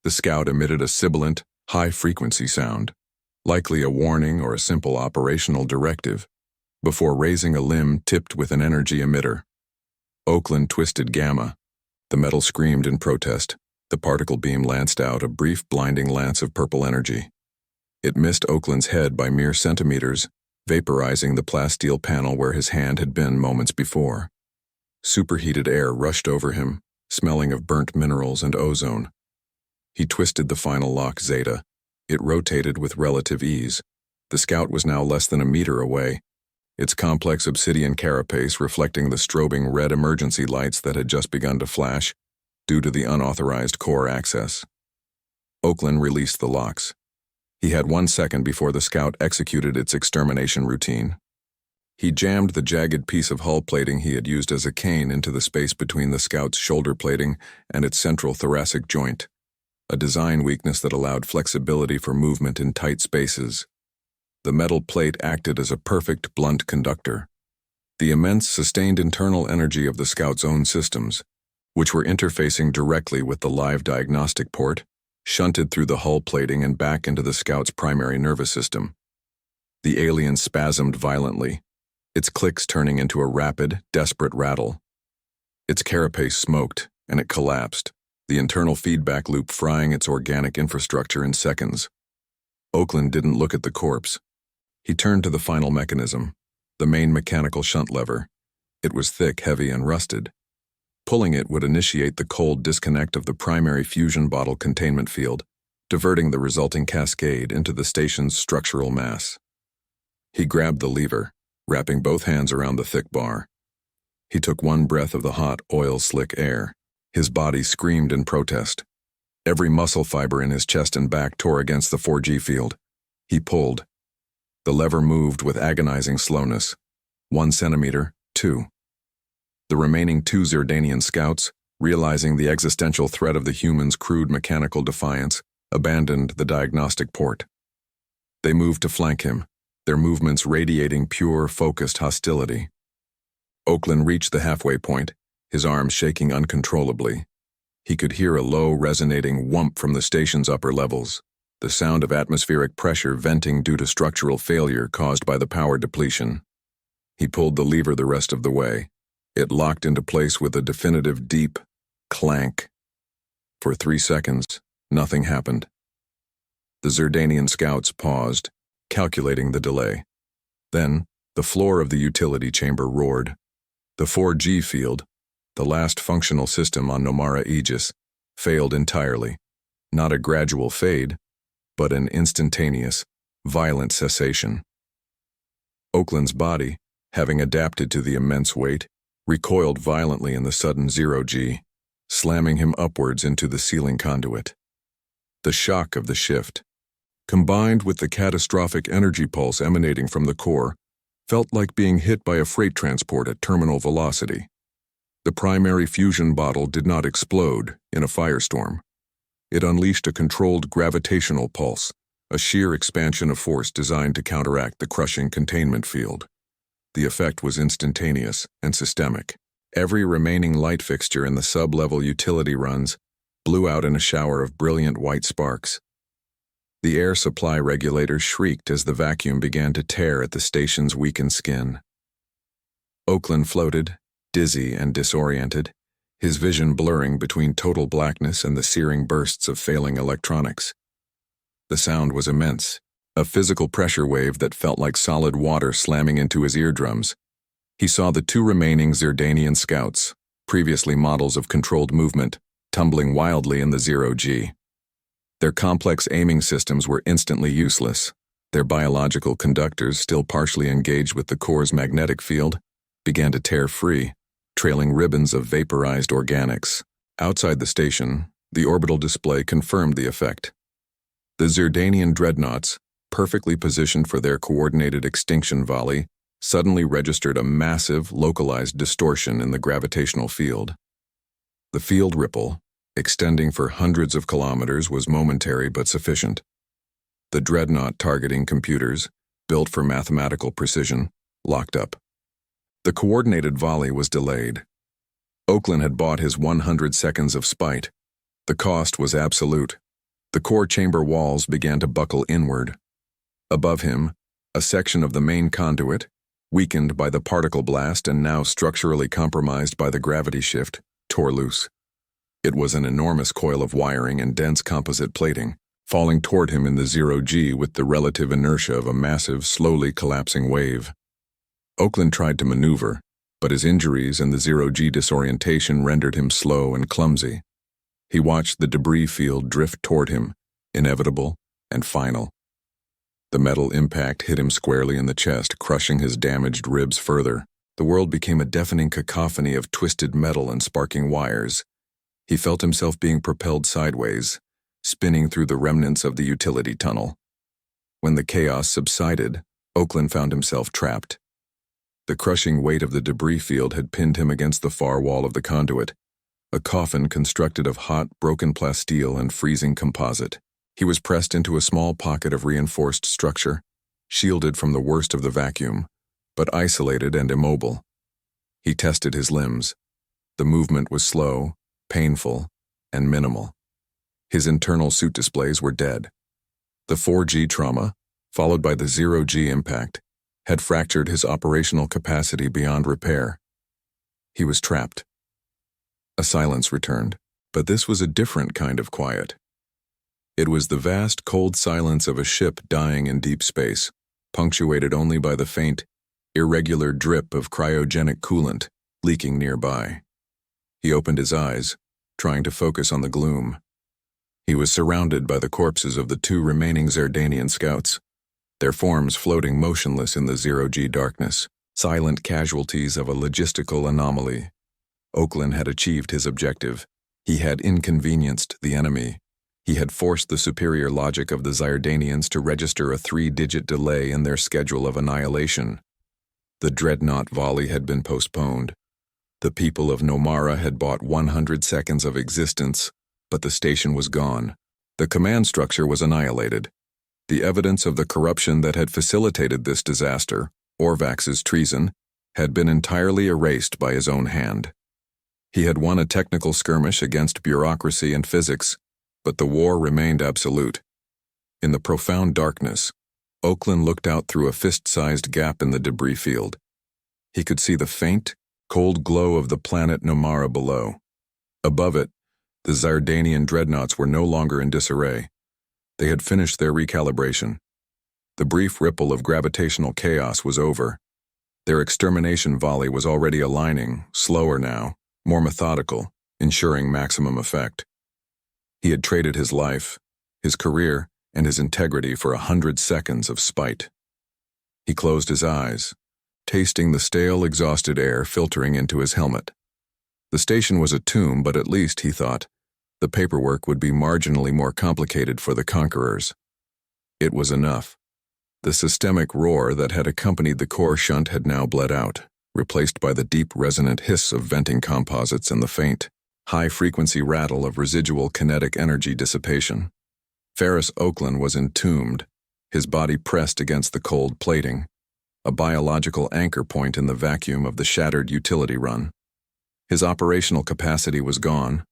The scout emitted a sibilant, high-frequency sound, likely a warning or a simple operational directive, before raising a limb tipped with an energy emitter. Oakland twisted Gamma. The metal screamed in protest. The particle beam lanced out a brief blinding lance of purple energy. It missed Oakland's head by mere centimeters, vaporizing the plasteel panel where his hand had been moments before. Superheated air rushed over him, smelling of burnt minerals and ozone. He twisted the final lock, Zeta. It rotated with relative ease. The scout was now less than a meter away, its complex obsidian carapace reflecting the strobing red emergency lights that had just begun to flash due to the unauthorized core access. Oakland released the locks. He had 1 second before the scout executed its extermination routine. He jammed the jagged piece of hull plating he had used as a cane into the space between the scout's shoulder plating and its central thoracic joint, a design weakness that allowed flexibility for movement in tight spaces. The metal plate acted as a perfect blunt conductor. The immense sustained internal energy of the scout's own systems, which were interfacing directly with the live diagnostic port, shunted through the hull plating and back into the scout's primary nervous system. The alien spasmed violently, its clicks turning into a rapid, desperate rattle. Its carapace smoked, and it collapsed, the internal feedback loop frying its organic infrastructure in seconds. Oakland didn't look at the corpse. He turned to the final mechanism, the main mechanical shunt lever. It was thick, heavy, and rusted. Pulling it would initiate the cold disconnect of the primary fusion bottle containment field, diverting the resulting cascade into the station's structural mass. He grabbed the lever, wrapping both hands around the thick bar. He took one breath of the hot, oil-slick air. His body screamed in protest. Every muscle fiber in his chest and back tore against the 4G field. He pulled. The lever moved with agonizing slowness. 1 centimeter, 2. The remaining 2 Zyrdanian scouts, realizing the existential threat of the humans' crude mechanical defiance, abandoned the diagnostic port. They moved to flank him, their movements radiating pure, focused hostility. Oakland reached the halfway point, his arms shaking uncontrollably. He could hear a low, resonating whump from the station's upper levels, the sound of atmospheric pressure venting due to structural failure caused by the power depletion. He pulled the lever the rest of the way. It locked into place with a definitive deep clank. For 3 seconds, nothing happened. The Zerdanian scouts paused, calculating the delay. Then, the floor of the utility chamber roared. The 4G field, the last functional system on Nomara Aegis, failed entirely. Not a gradual fade, but an instantaneous, violent cessation. Oakland's body, having adapted to the immense weight, recoiled violently in the sudden 0G, slamming him upwards into the ceiling conduit. The shock of the shift, combined with the catastrophic energy pulse emanating from the core, felt like being hit by a freight transport at terminal velocity. The primary fusion bottle did not explode in a firestorm. It unleashed a controlled gravitational pulse, a sheer expansion of force designed to counteract the crushing containment field. The effect was instantaneous and systemic. Every remaining light fixture in the sub-level utility runs blew out in a shower of brilliant white sparks. The air supply regulator shrieked as the vacuum began to tear at the station's weakened skin. Oakland floated, dizzy and disoriented, his vision blurring between total blackness and the searing bursts of failing electronics. The sound was immense, a physical pressure wave that felt like solid water slamming into his eardrums. He saw the 2 remaining Zerdanian scouts, previously models of controlled movement, tumbling wildly in the 0G. Their complex aiming systems were instantly useless. Their biological conductors, still partially engaged with the core's magnetic field, began to tear free, trailing ribbons of vaporized organics. Outside the station, the orbital display confirmed the effect. The Zerdanian dreadnoughts, perfectly positioned for their coordinated extinction volley, suddenly registered a massive, localized distortion in the gravitational field. The field ripple, extending for hundreds of kilometers, was momentary but sufficient. The dreadnought targeting computers, built for mathematical precision, locked up. The coordinated volley was delayed. Oakland had bought his 100 seconds of spite. The cost was absolute. The core chamber walls began to buckle inward. Above him, a section of the main conduit, weakened by the particle blast and now structurally compromised by the gravity shift, tore loose. It was an enormous coil of wiring and dense composite plating, falling toward him in the 0G with the relative inertia of a massive, slowly collapsing wave. Oakland tried to maneuver, but his injuries and the 0G disorientation rendered him slow and clumsy. He watched the debris field drift toward him, inevitable and final. The metal impact hit him squarely in the chest, crushing his damaged ribs further. The world became a deafening cacophony of twisted metal and sparking wires. He felt himself being propelled sideways, spinning through the remnants of the utility tunnel. When the chaos subsided, Oakland found himself trapped. The crushing weight of the debris field had pinned him against the far wall of the conduit, a coffin constructed of hot, broken plasteel and freezing composite. He was pressed into a small pocket of reinforced structure, shielded from the worst of the vacuum, but isolated and immobile. He tested his limbs. The movement was slow, painful, and minimal. His internal suit displays were dead. The 4G trauma, followed by the 0G impact, had fractured his operational capacity beyond repair. He was trapped. A silence returned, but this was a different kind of quiet. It was the vast, cold silence of a ship dying in deep space, punctuated only by the faint, irregular drip of cryogenic coolant leaking nearby. He opened his eyes, trying to focus on the gloom. He was surrounded by the corpses of the 2 remaining Zerdanian scouts, their forms floating motionless in the 0G darkness, silent casualties of a logistical anomaly. Oakland had achieved his objective. He had inconvenienced the enemy. He had forced the superior logic of the Zerdanians to register a 3-digit delay in their schedule of annihilation. The dreadnought volley had been postponed. The people of Nomara had bought 100 seconds of existence, but the station was gone. The command structure was annihilated. The evidence of the corruption that had facilitated this disaster, Orvax's treason, had been entirely erased by his own hand. He had won a technical skirmish against bureaucracy and physics, but the war remained absolute. In the profound darkness, Oakland looked out through a fist-sized gap in the debris field. He could see the faint, cold glow of the planet Nomara below. Above it, the Zardanian dreadnoughts were no longer in disarray. They had finished their recalibration. The brief ripple of gravitational chaos was over. Their extermination volley was already aligning, slower now, more methodical, ensuring maximum effect. He had traded his life, his career, and his integrity for 100 seconds of spite. He closed his eyes, tasting the stale, exhausted air filtering into his helmet. The station was a tomb, but at least, he thought, the paperwork would be marginally more complicated for the conquerors. It was enough. The systemic roar that had accompanied the core shunt had now bled out, replaced by the deep, resonant hiss of venting composites and the faint, high-frequency rattle of residual kinetic energy dissipation. Ferris Oakland was entombed, his body pressed against the cold plating, a biological anchor point in the vacuum of the shattered utility run. His operational capacity was gone.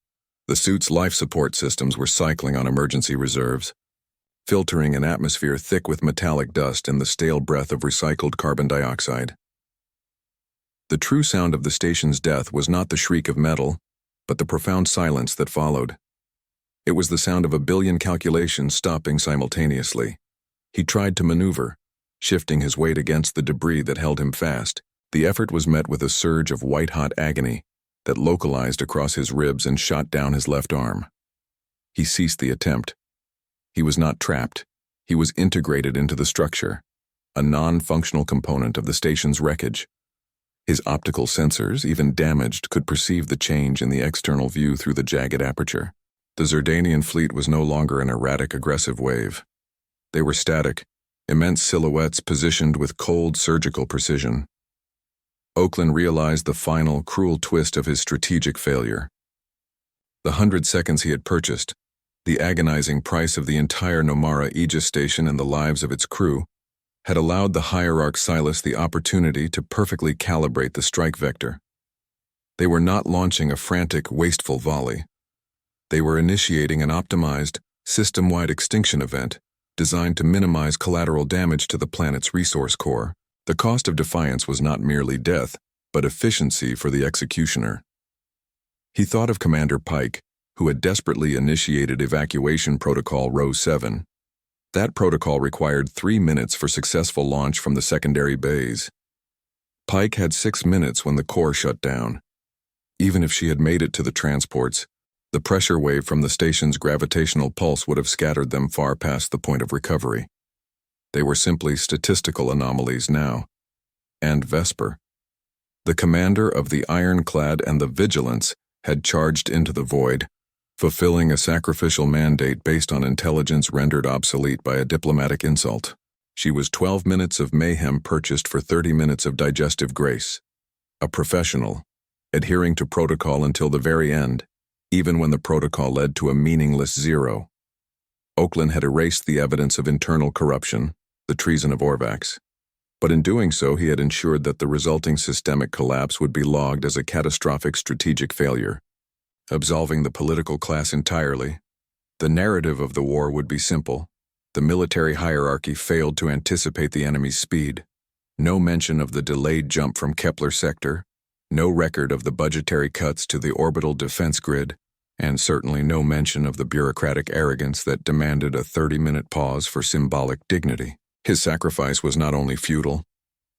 The suit's life support systems were cycling on emergency reserves, filtering an atmosphere thick with metallic dust and the stale breath of recycled carbon dioxide. The true sound of the station's death was not the shriek of metal, but the profound silence that followed. It was the sound of a billion calculations stopping simultaneously. He tried to maneuver, shifting his weight against the debris that held him fast. The effort was met with a surge of white-hot agony that localized across his ribs and shot down his left arm. He ceased the attempt. He was not trapped. He was integrated into the structure, a non-functional component of the station's wreckage. His optical sensors, even damaged, could perceive the change in the external view through the jagged aperture. The Zardanian fleet was no longer an erratic, aggressive wave. They were static, immense silhouettes positioned with cold, surgical precision. Oakland realized the final, cruel twist of his strategic failure. The 100 seconds he had purchased, the agonizing price of the entire Nomara Aegis station and the lives of its crew, had allowed the hierarch Silas the opportunity to perfectly calibrate the strike vector. They were not launching a frantic, wasteful volley. They were initiating an optimized, system-wide extinction event designed to minimize collateral damage to the planet's resource core. The cost of defiance was not merely death, but efficiency for the executioner. He thought of Commander Pike, who had desperately initiated evacuation protocol Row 7. That protocol required 3 minutes for successful launch from the secondary bays. Pike had 6 minutes when the core shut down. Even if she had made it to the transports, the pressure wave from the station's gravitational pulse would have scattered them far past the point of recovery. They were simply statistical anomalies now. And Vesper, the commander of the Ironclad and the Vigilance, had charged into the void, fulfilling a sacrificial mandate based on intelligence rendered obsolete by a diplomatic insult. She was 12 minutes of mayhem purchased for 30 minutes of digestive grace. A professional, adhering to protocol until the very end, even when the protocol led to a meaningless zero. Oakland had erased the evidence of internal corruption, the treason of Orvax. But in doing so, he had ensured that the resulting systemic collapse would be logged as a catastrophic strategic failure. Absolving the political class entirely, the narrative of the war would be simple. The military hierarchy failed to anticipate the enemy's speed. No mention of the delayed jump from Kepler sector, no record of the budgetary cuts to the orbital defense grid, and certainly no mention of the bureaucratic arrogance that demanded a 30-minute pause for symbolic dignity. His sacrifice was not only futile,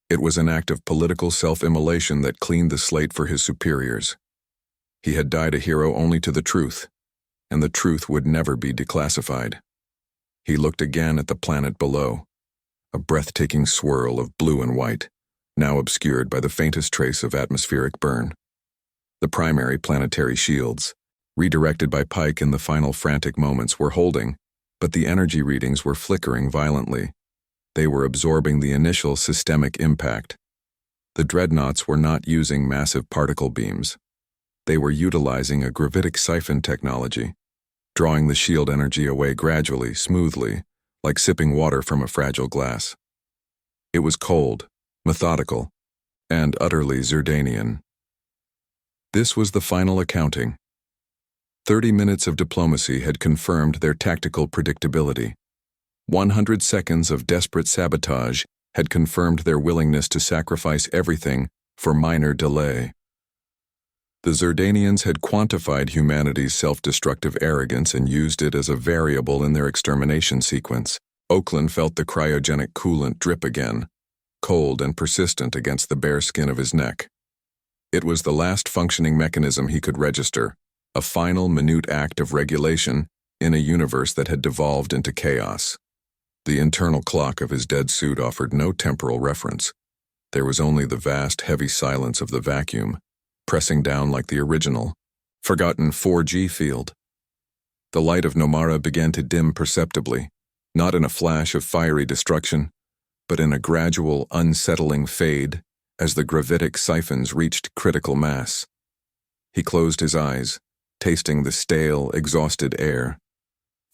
it was an act of political self-immolation that cleaned the slate for his superiors. He had died a hero only to the truth, and the truth would never be declassified. He looked again at the planet below, a breathtaking swirl of blue and white, now obscured by the faintest trace of atmospheric burn. The primary planetary shields, redirected by Pike in the final frantic moments, were holding, but the energy readings were flickering violently. They were absorbing the initial systemic impact. The dreadnoughts were not using massive particle beams. They were utilizing a gravitic siphon technology, drawing the shield energy away gradually, smoothly, like sipping water from a fragile glass. It was cold, methodical, and utterly Zerdanian. This was the final accounting. 30 minutes of diplomacy had confirmed their tactical predictability. 100 seconds of desperate sabotage had confirmed their willingness to sacrifice everything for minor delay. The Zerdanians had quantified humanity's self-destructive arrogance and used it as a variable in their extermination sequence. Oakland felt the cryogenic coolant drip again, cold and persistent against the bare skin of his neck. It was the last functioning mechanism he could register, a final minute act of regulation in a universe that had devolved into chaos. The internal clock of his dead suit offered no temporal reference. There was only the vast, heavy silence of the vacuum, pressing down like the original, forgotten 4G field. The light of Nomara began to dim perceptibly, not in a flash of fiery destruction, but in a gradual, unsettling fade as the gravitic siphons reached critical mass. He closed his eyes, tasting the stale, exhausted air.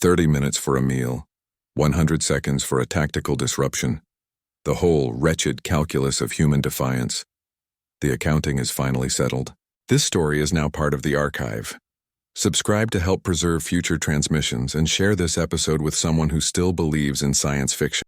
30 minutes for a meal, 100 seconds for a tactical disruption. The whole wretched calculus of human defiance. The accounting is finally settled. This story is now part of the archive. Subscribe to help preserve future transmissions and share this episode with someone who still believes in science fiction.